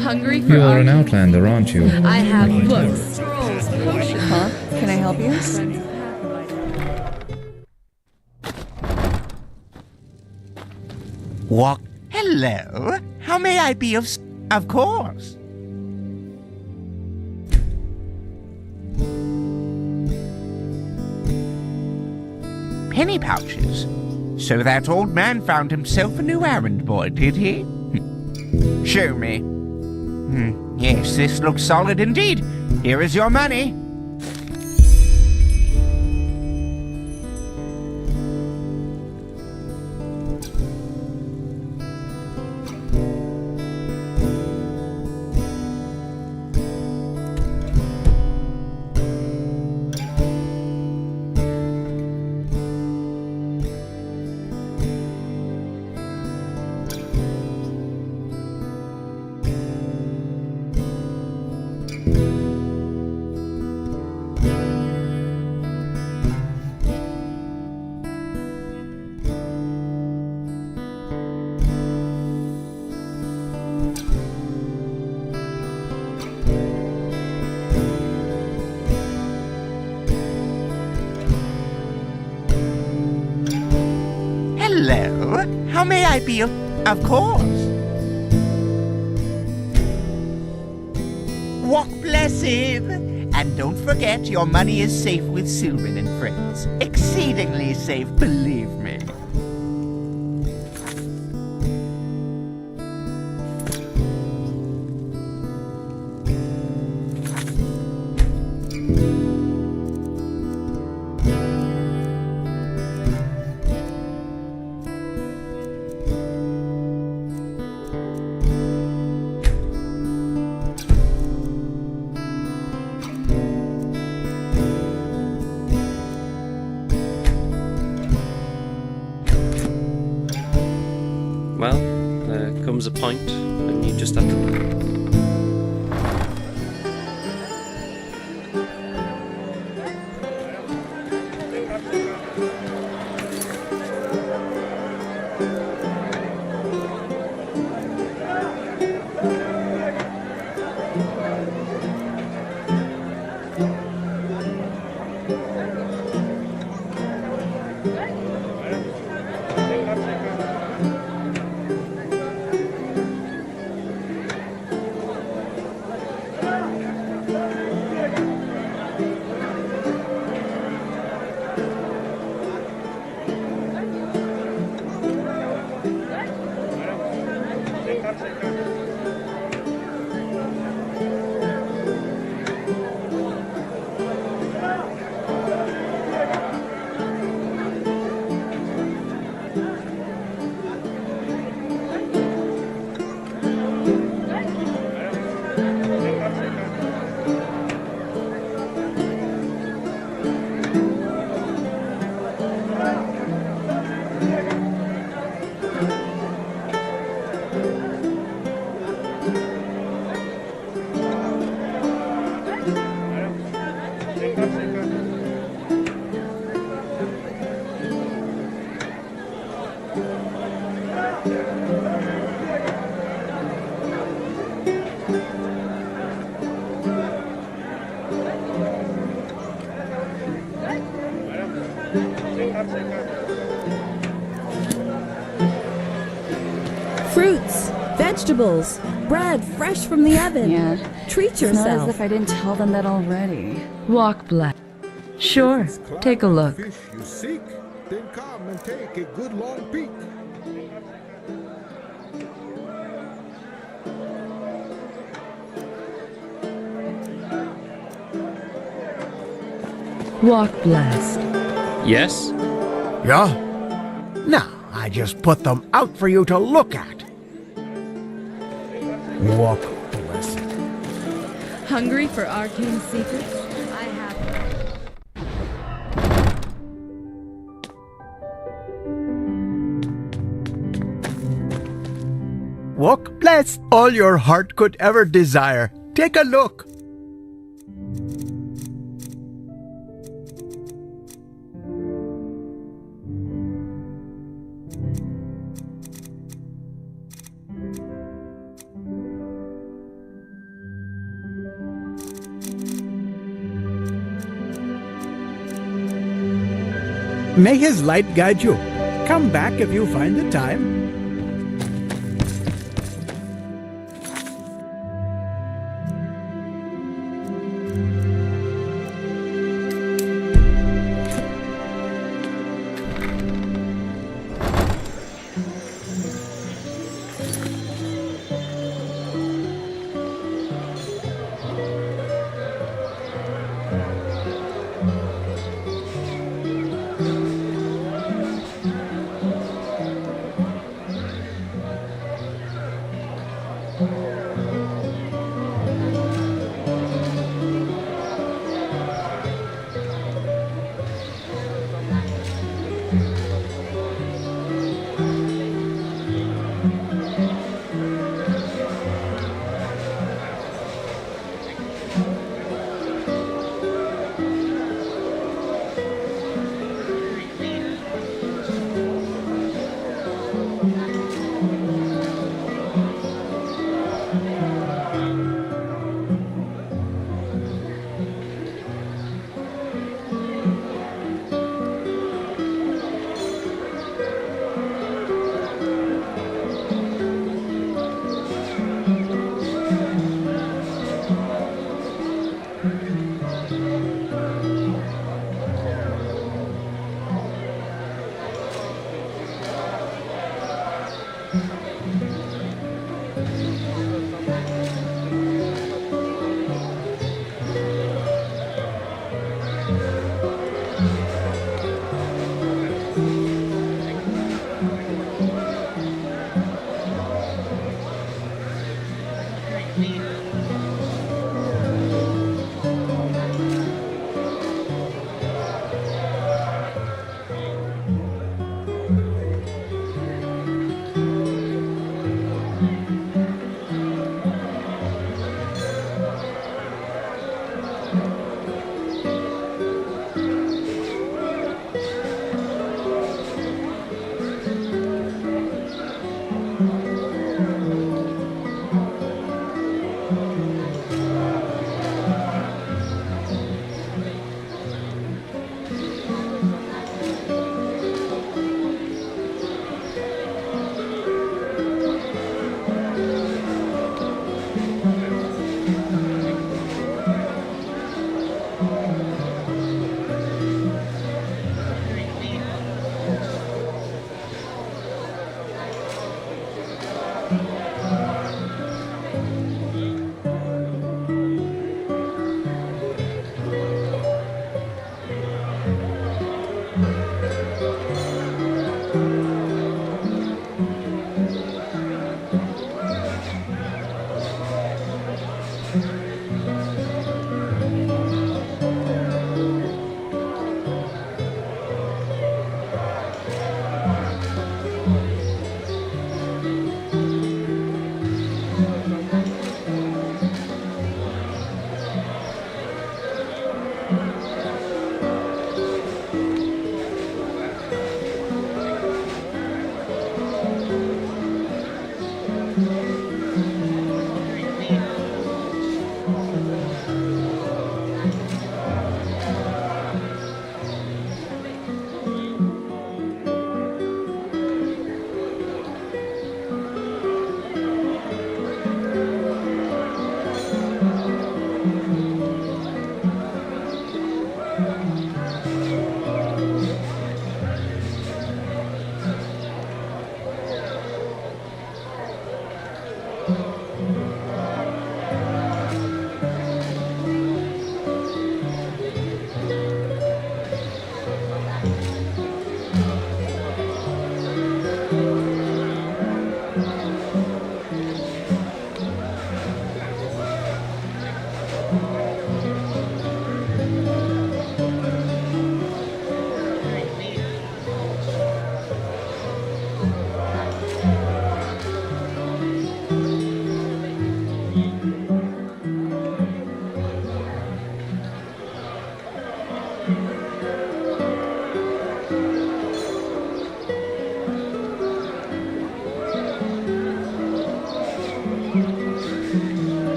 Hungry for You're an arcane? outlander, aren't you? I have books, scrolls, potions. Huh? Can I help you? Walk. Hello. How may I be of... Of course. Penny pouches. So that old man found himself a new errand boy, did he? Show me. Yes, this looks solid indeed. Here is your money. Hello. How may I be of course. Walk blessed. And don't forget, your money is safe with Sylvan and friends. Exceedingly safe, believe me. Well, there comes a point when you just have to... Fruits, vegetables, bread fresh from the oven. Yeah. Treat It's not as yourself. if I didn't tell them that already. Walk black. Sure, take a look. Fish you seek, then come and take a good long peek. Walk blessed. Yes? Yeah? Now, I just put them out for you to look at. Walk blessed. Hungry for arcane secrets? I have. Walk blessed. All your heart could ever desire. Take a look. May his light guide you. Come back if you find the time.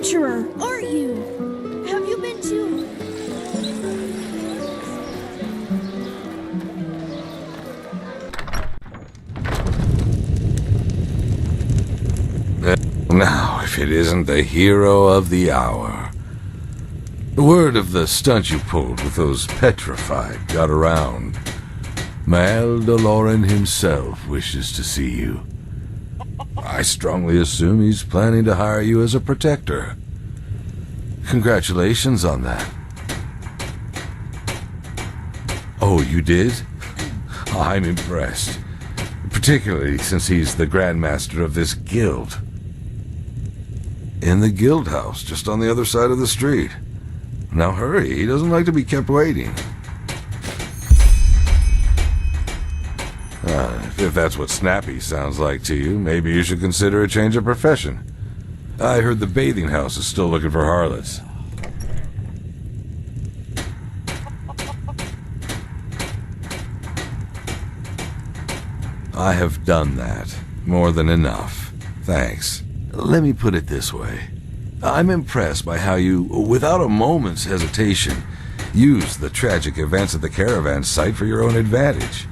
adventurer, aren't you? Have you been to... Now, if it isn't the hero of the hour. The word of the stunt you pulled with those petrified got around. Mal Doloran himself wishes to see you. I strongly assume he's planning to hire you as a protector. Congratulations on that. Oh, you did? I'm impressed. Particularly since he's the Grandmaster of this guild. In the guild house, just on the other side of the street. Now hurry, he doesn't like to be kept waiting. If that's what snappy sounds like to you, maybe you should consider a change of profession. I heard the bathing house is still looking for harlots. I have done that. More than enough. Thanks. Let me put it this way. I'm impressed by how you, without a moment's hesitation, used the tragic events at the caravan site for your own advantage.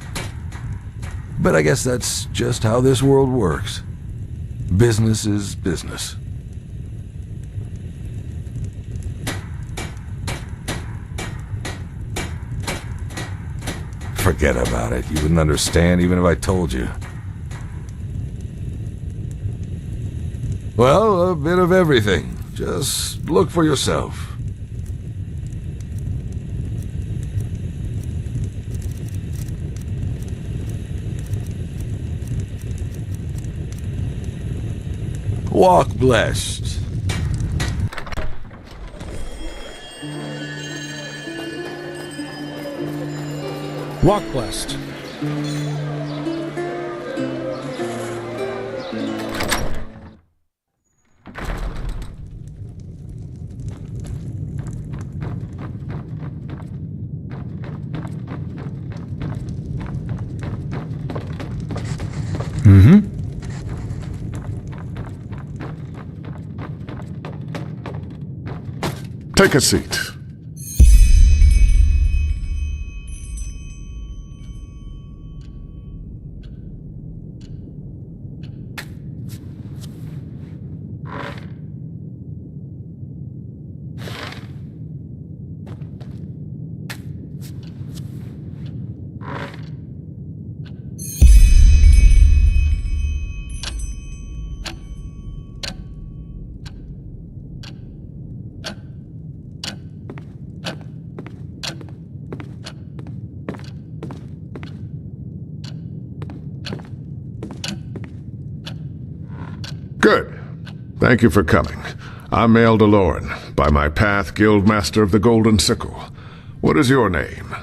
But I guess that's just how this world works. Business is business. Forget about it. You wouldn't understand even if I told you. Well, a bit of everything. Just look for yourself. Walk blessed. Walk blessed. Take a seat. Good. Thank you for coming. I'm Mael DeLorean, by my path Guildmaster of the Golden Sickle. What is your name?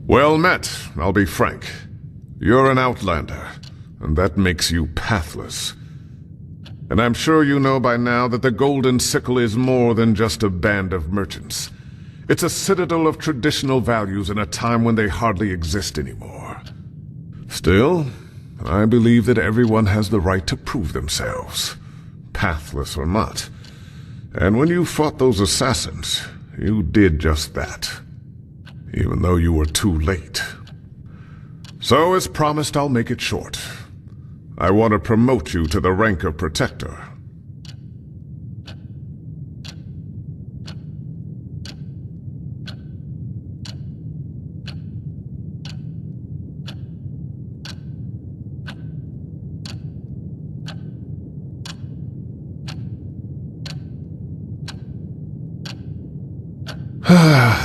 Well met, I'll be frank. You're an outlander, and that makes you pathless. And I'm sure you know by now that the Golden Sickle is more than just a band of merchants. It's a citadel of traditional values in a time when they hardly exist anymore. Still, I believe that everyone has the right to prove themselves, pathless or not. And when you fought those assassins, you did just that, even though you were too late. So, as promised, I'll make it short. I want to promote you to the rank of Protector.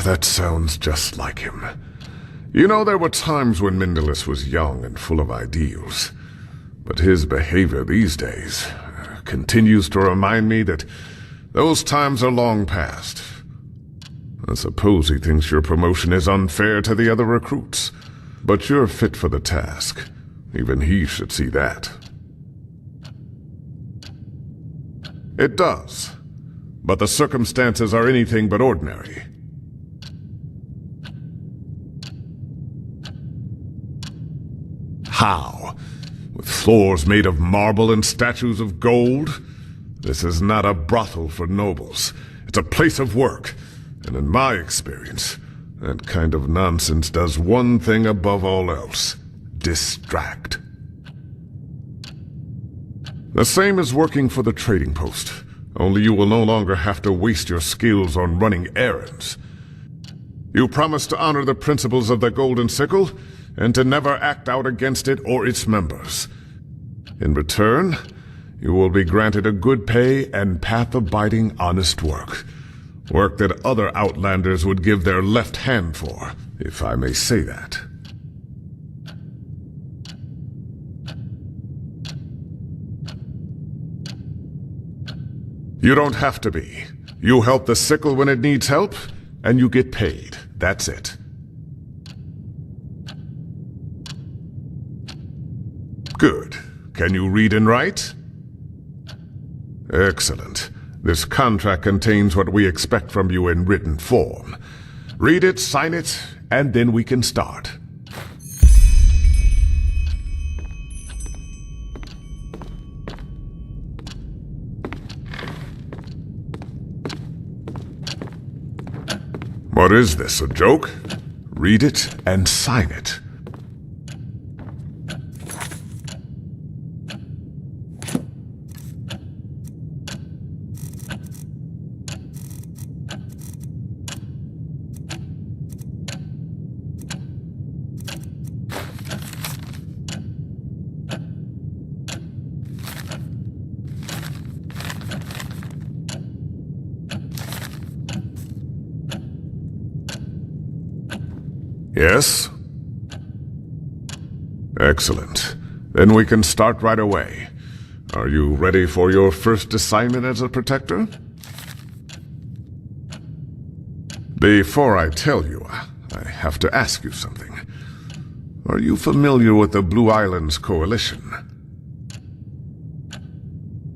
That sounds just like him. You know, there were times when Mindalus was young and full of ideals. But his behavior these days continues to remind me that those times are long past. I suppose he thinks your promotion is unfair to the other recruits. But you're fit for the task. Even he should see that. It does. But the circumstances are anything but ordinary. How? With floors made of marble and statues of gold? This is not a brothel for nobles. It's a place of work. And in my experience, that kind of nonsense does one thing above all else: distract. The same as working for the trading post, only you will no longer have to waste your skills on running errands. You promise to honor the principles of the Golden Sickle, and to never act out against it or its members. In return, you will be granted a good pay and path-abiding honest work. Work that other Outlanders would give their left hand for, if I may say that. You don't have to be. You help the sickle when it needs help, and you get paid. That's it. Good. Can you read and write? Excellent. This contract contains what we expect from you in written form. Read it, sign it, and then we can start. What is this, a joke? Read it and sign it. Yes? Excellent. Then we can start right away. Are you ready for your first assignment as a protector? Before I tell you, I have to ask you something. Are you familiar with the Blue Islands Coalition?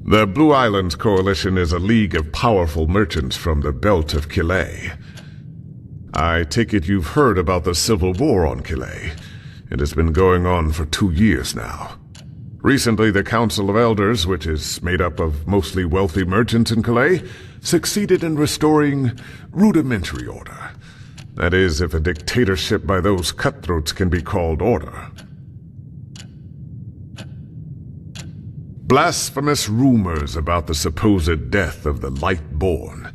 The Blue Islands Coalition is a league of powerful merchants from the belt of Killet. I take it you've heard about the civil war on Killet. It has been going on for 2 years now. Recently, the Council of Elders, which is made up of mostly wealthy merchants in Killet, succeeded in restoring rudimentary order. That is, if a dictatorship by those cutthroats can be called order. Blasphemous rumors about the supposed death of the Lightborn.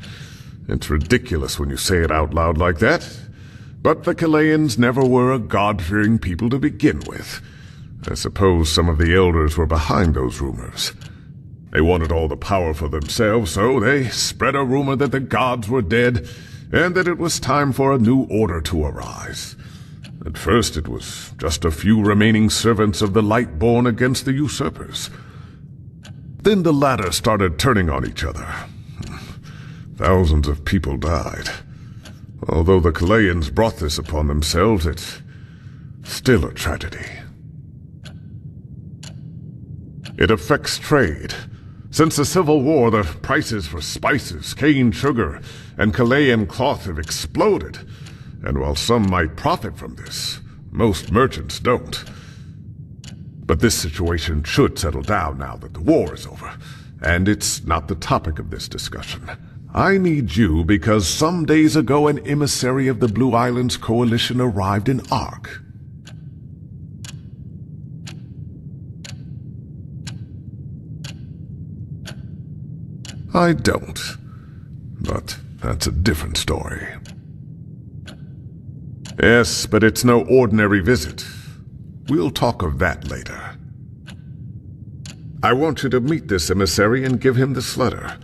It's ridiculous when you say it out loud like that. But the Killayans never were a God-fearing people to begin with. I suppose some of the elders were behind those rumors. They wanted all the power for themselves, so they spread a rumor that the gods were dead, and that it was time for a new order to arise. At first it was just a few remaining servants of the Lightborn against the usurpers. Then the latter started turning on each other. Thousands of people died. Although the Killayans brought this upon themselves, it's still a tragedy. It affects trade. Since the Civil War, the prices for spices, cane sugar, and Kilayan cloth have exploded. And while some might profit from this, most merchants don't. But this situation should settle down now that the war is over, and it's not the topic of this discussion. I need you because some days ago an emissary of the Blue Islands Coalition arrived in Ark. I don't. But that's a different story. Yes, but it's no ordinary visit. We'll talk of that later. I want you to meet this emissary and give him this letter.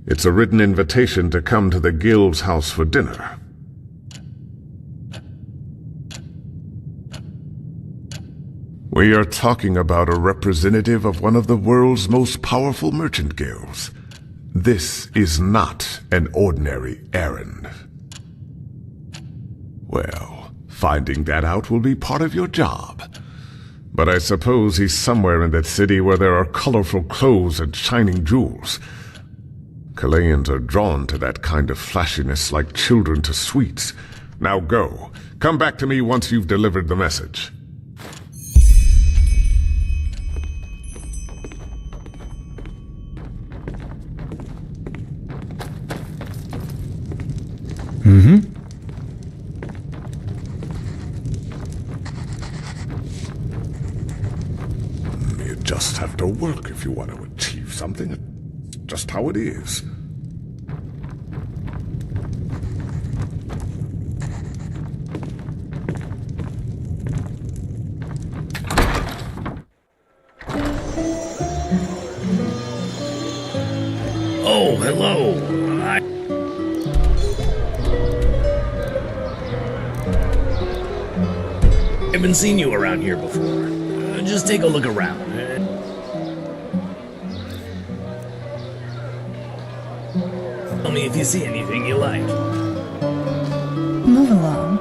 It's a written invitation to come to the guild's house for dinner. We are talking about a representative of one of the world's most powerful merchant guilds. This is not an ordinary errand. Well, finding that out will be part of your job. But I suppose he's somewhere in that city where there are colorful clothes and shining jewels. Kilayans are drawn to that kind of flashiness like children to sweets. Now go. Come back to me once you've delivered the message. Mm-hmm. You just have to work if you want to achieve something. It's just how it is. Oh, hello. I haven't seen you around here before. Just take a look around. Tell me if you see anything you like. Move along.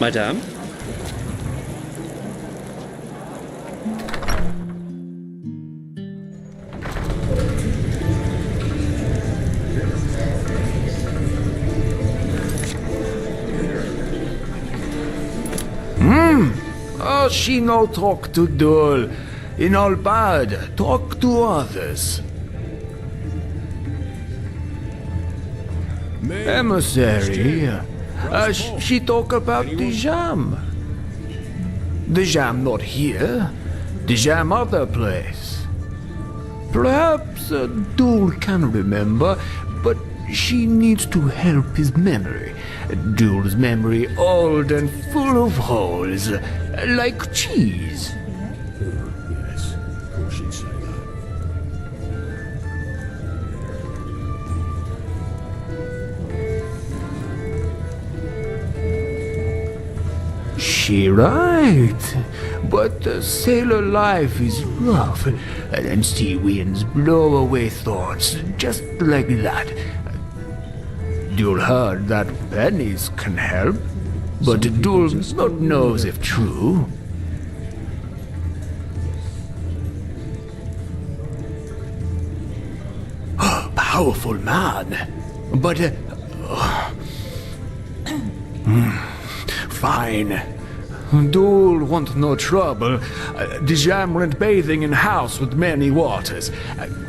Madame? Oh, she no talk to dull. In all bad, talk to others. Emissary, she talk about the jam. The jam not here, the jam other place. Perhaps Duel can remember, but she needs to help his memory. Duel's memory old and full of holes, like cheese. Yes, of course she'd say that. She right, but sailor life is rough, and sea winds blow away thoughts just like that. Duel heard that pennies can help, but Duel not knows if true. Powerful man, but fine. Duel want no trouble. The jam went bathing in house with many waters.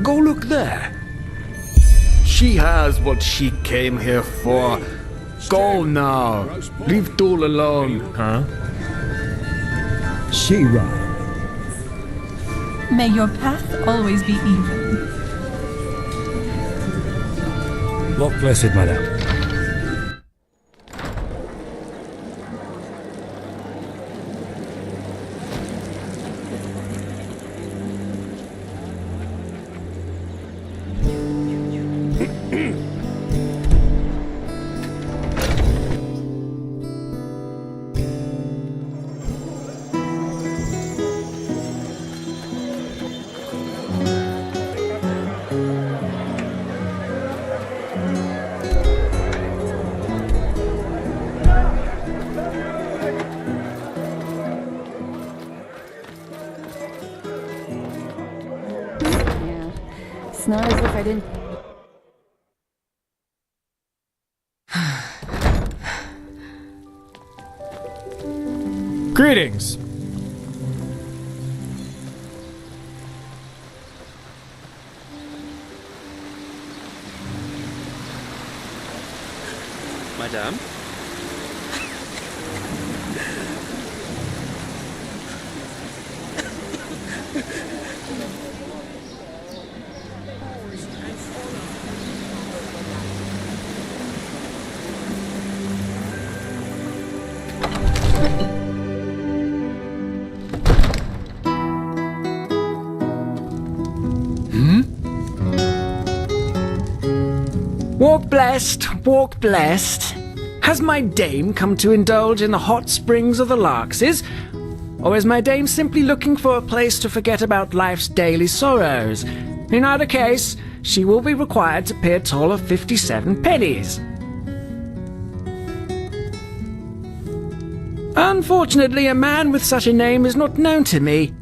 Go look there. She has what she came here for. Go now. Leave Duel alone, huh? She right. May your path always be even. Lock blessed, madame. It's not as if I didn't... Greetings. Madame? Walk blessed. Has my dame come to indulge in the hot springs of the Larkses? Or is my dame simply looking for a place to forget about life's daily sorrows? In either case, she will be required to pay a toll of 57 pennies. Unfortunately, a man with such a name is not known to me.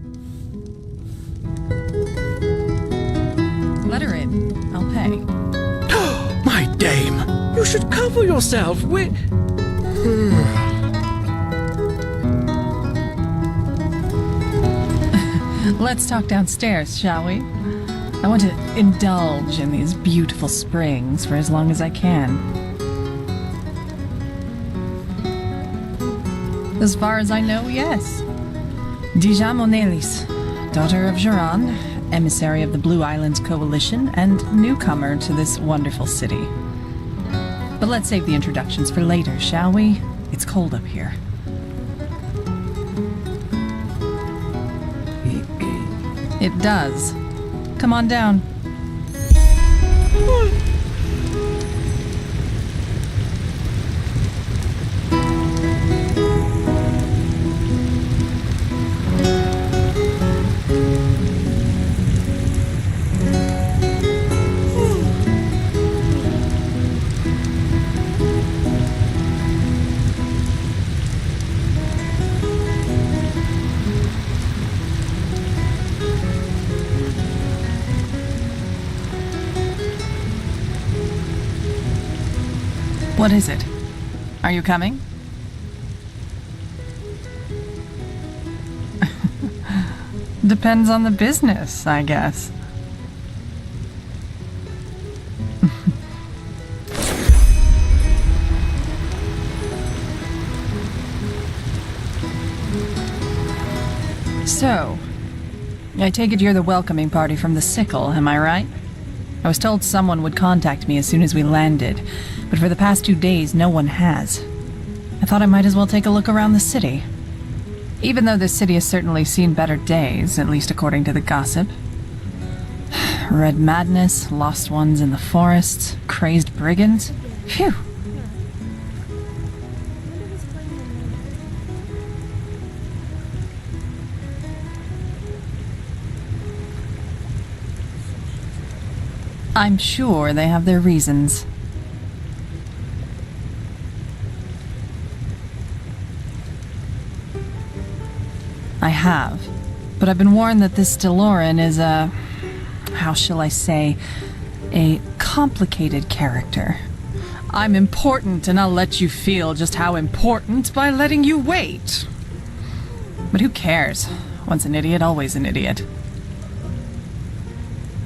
Let her in. I'll pay. My dame, you should cover yourself. Let's talk downstairs, shall we? I want to indulge in these beautiful springs for as long as I can. As far as I know, yes. Dija Monelis, daughter of Geron, emissary of the Blue Islands Coalition, and newcomer to this wonderful city. But let's save the introductions for later, shall we? It's cold up here. It does. Come on down. What is it? Are you coming? Depends on the business, I guess. So, I take it you're the welcoming party from the Sickle, am I right? I was told someone would contact me as soon as we landed, but for the past 2 days, no one has. I thought I might as well take a look around the city. Even though this city has certainly seen better days, at least according to the gossip. Red madness, lost ones in the forests, crazed brigands. Phew! I'm sure they have their reasons. I have, but I've been warned that this Deloran is how shall I say, a complicated character. I'm important, and I'll let you feel just how important by letting you wait. But who cares? Once an idiot, always an idiot.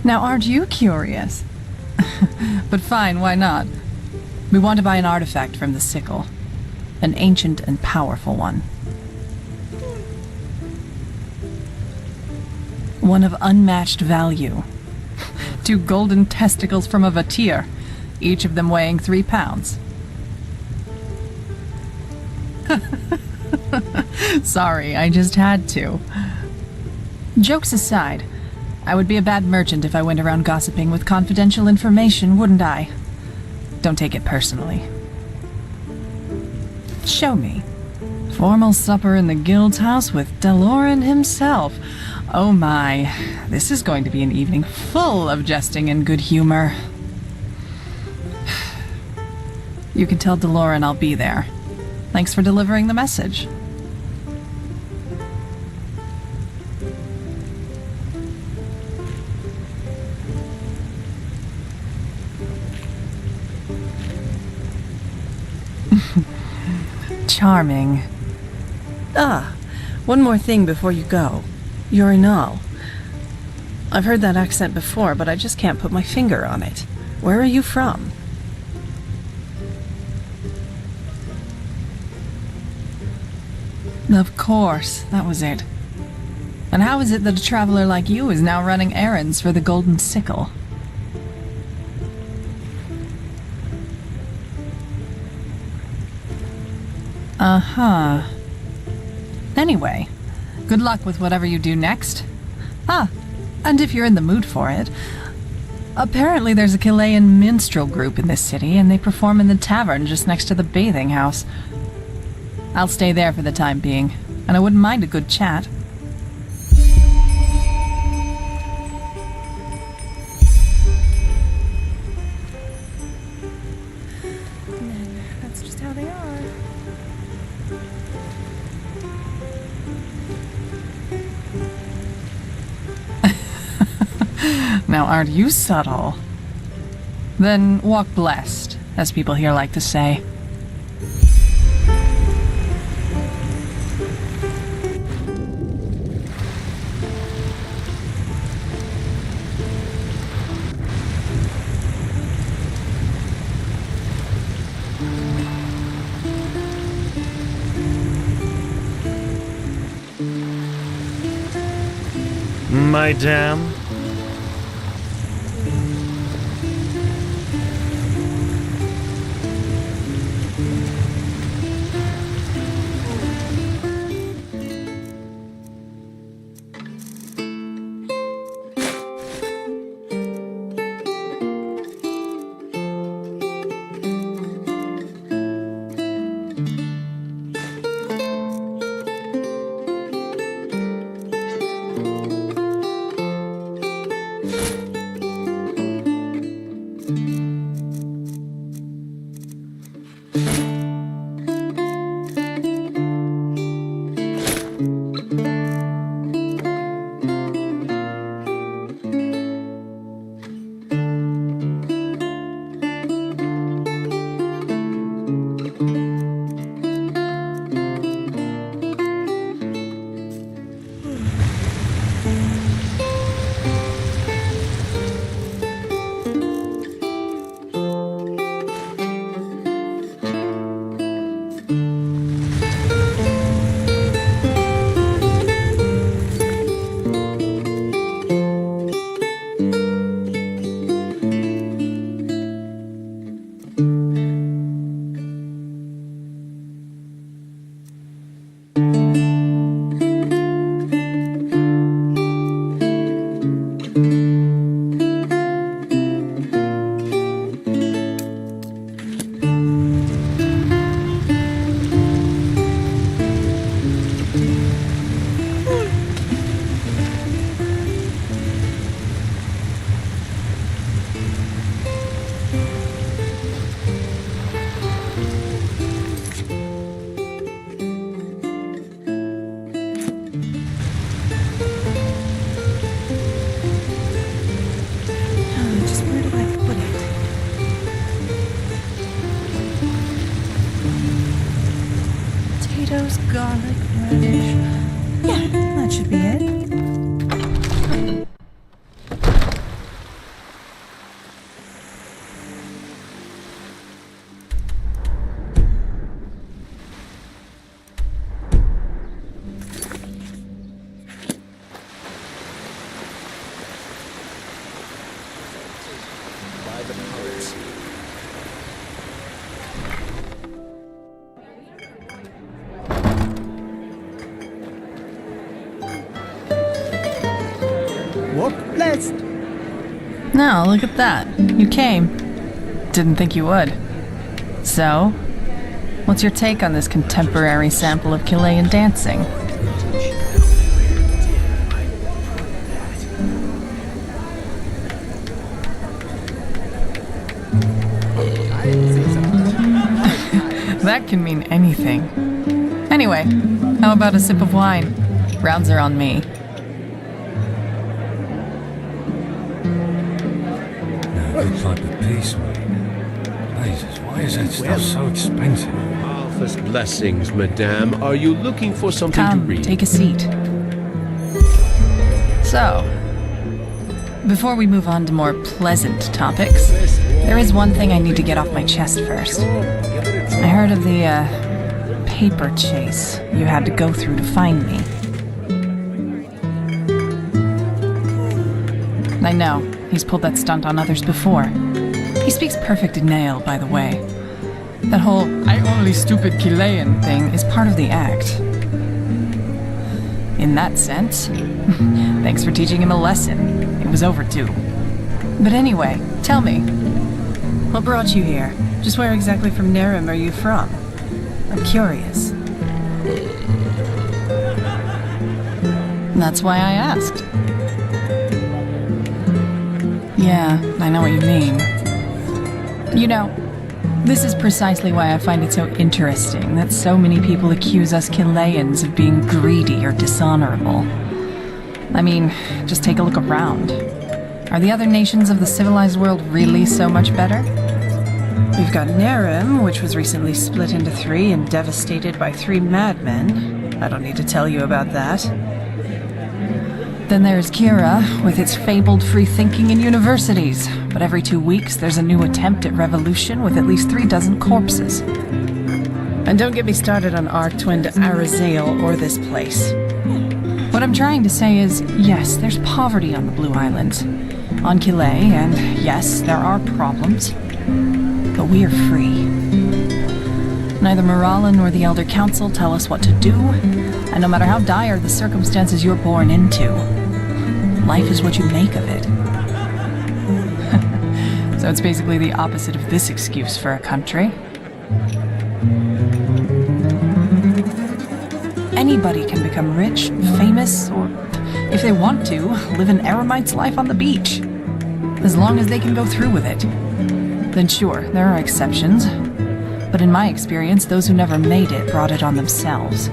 Now, aren't you curious? But fine, why not? We want to buy an artifact from the Sickle. An ancient and powerful one. One of unmatched value. 2 golden testicles from a Vatir, each of them weighing 3 pounds. Sorry, I just had to. Jokes aside, I would be a bad merchant if I went around gossiping with confidential information, wouldn't I? Don't take it personally. Show me. Formal supper in the guild's house with Deloran himself. Oh my, this is going to be an evening full of jesting and good humor. You can tell Deloran I'll be there. Thanks for delivering the message. Charming. One more thing before you go. You're Enderal. I've heard that accent before, but I just can't put my finger on it. Where are you from? Of course, that was it. And how is it that a traveler like you is now running errands for the Golden Sickle? Uh-huh. Anyway, good luck with whatever you do next. And if you're in the mood for it, apparently there's a Chilean minstrel group in this city, and they perform in the tavern just next to the bathing house. I'll stay there for the time being, and I wouldn't mind a good chat. That's just how they are. Now, aren't you subtle? Then walk blessed, as people here like to say. Madame? Walk blessed. No, look at that. You came. Didn't think you would. So, what's your take on this contemporary sample of Chilean dancing? That can mean anything. Anyway, how about a sip of wine? Rounds are on me. Good type of peace, mate. Jesus, why is that stuff so expensive? Alpha's blessings, madame. Are you looking for something to read? Take a seat. So, before we move on to more pleasant topics, there is one thing I need to get off my chest first. I heard of the, paper chase you had to go through to find me. I know, he's pulled that stunt on others before. He speaks perfect Enderal, by the way. That whole "I only stupid Chilean" thing is part of the act. In that sense, thanks for teaching him a lesson. It was overdue. But anyway, tell me, what brought you here? Just where exactly from Skyrim are you from? I'm curious. That's why I asked. Yeah, I know what you mean. You know, this is precisely why I find it so interesting that so many people accuse us Chileans of being greedy or dishonorable. I mean, just take a look around. Are the other nations of the civilized world really so much better? We've got Skyrim, which was recently split into 3 and devastated by 3 madmen. I don't need to tell you about that. Then there's Kira, with its fabled free thinking in universities. But every 2 weeks, there's a new attempt at revolution with at least 3 dozen corpses. And don't get me started on our twin to Arizale or this place. What I'm trying to say is, yes, there's poverty on the Blue Islands, on Chile, and yes, there are problems. But we are free. Neither Morala nor the Elder Council tell us what to do, and no matter how dire the circumstances you're born into, life is what you make of it. So it's basically the opposite of this excuse for a country. Anybody can become rich, famous, or, if they want to, live an eremite's life on the beach. As long as they can go through with it. Then sure, there are exceptions. But in my experience, those who never made it brought it on themselves.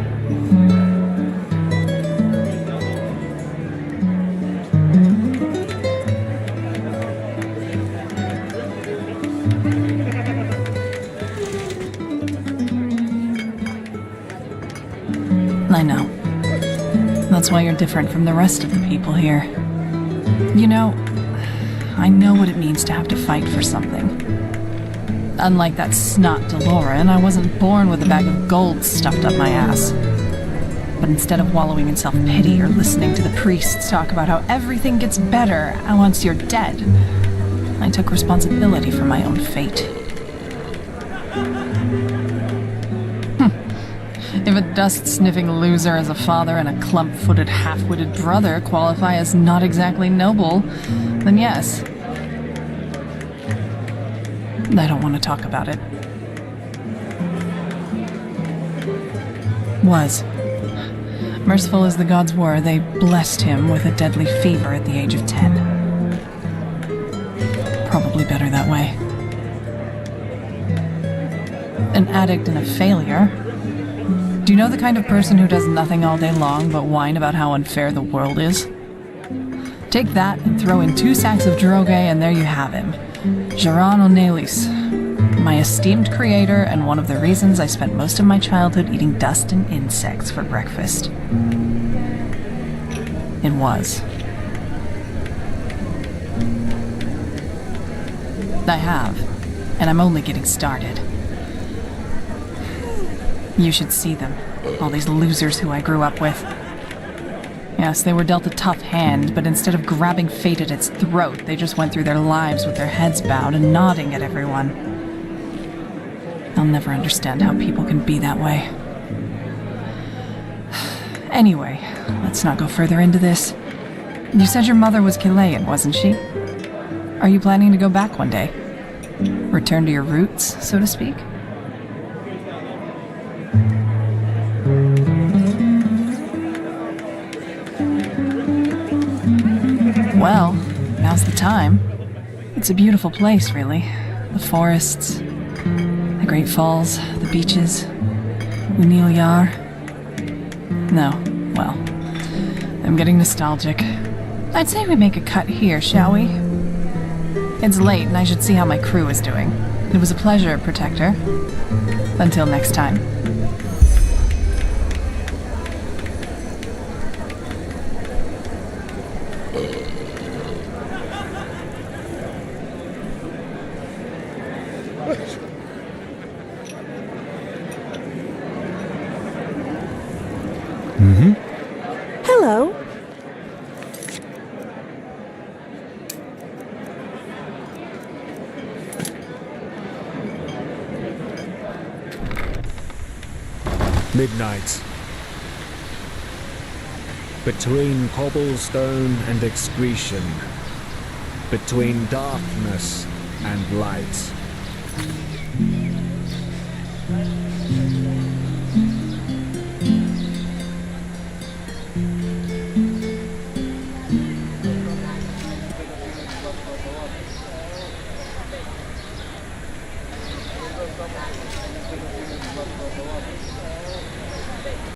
I know. That's why you're different from the rest of the people here. You know, I know what it means to have to fight for something. Unlike that snot DeLorean, I wasn't born with a bag of gold stuffed up my ass. But instead of wallowing in self-pity or listening to the priests talk about how everything gets better once you're dead, I took responsibility for my own fate. If a dust-sniffing loser as a father and a clump-footed, half-witted brother qualify as not exactly noble, then yes. I don't want to talk about it. Was. Merciful as the gods were, they blessed him with a deadly fever at the age of 10. Probably better that way. An addict and a failure. Do you know the kind of person who does nothing all day long but whine about how unfair the world is? Take that and throw in 2 sacks of droge and there you have him. Geron O'Neillis, my esteemed creator and one of the reasons I spent most of my childhood eating dust and insects for breakfast. It was. I have, and I'm only getting started. You should see them, all these losers who I grew up with. Yes, they were dealt a tough hand, but instead of grabbing fate at its throat, they just went through their lives with their heads bowed and nodding at everyone. I'll never understand how people can be that way. Anyway, let's not go further into this. You said your mother was Chilean, wasn't she? Are you planning to go back one day? Return to your roots, so to speak? Well, now's the time. It's a beautiful place, really. The forests, the Great Falls, the beaches, Unil Yar. No, well, I'm getting nostalgic. I'd say we make a cut here, shall we? It's late and I should see how my crew is doing. It was a pleasure, Protector. Until next time. Hello. Midnight. Between cobblestone and excretion. Between darkness and light.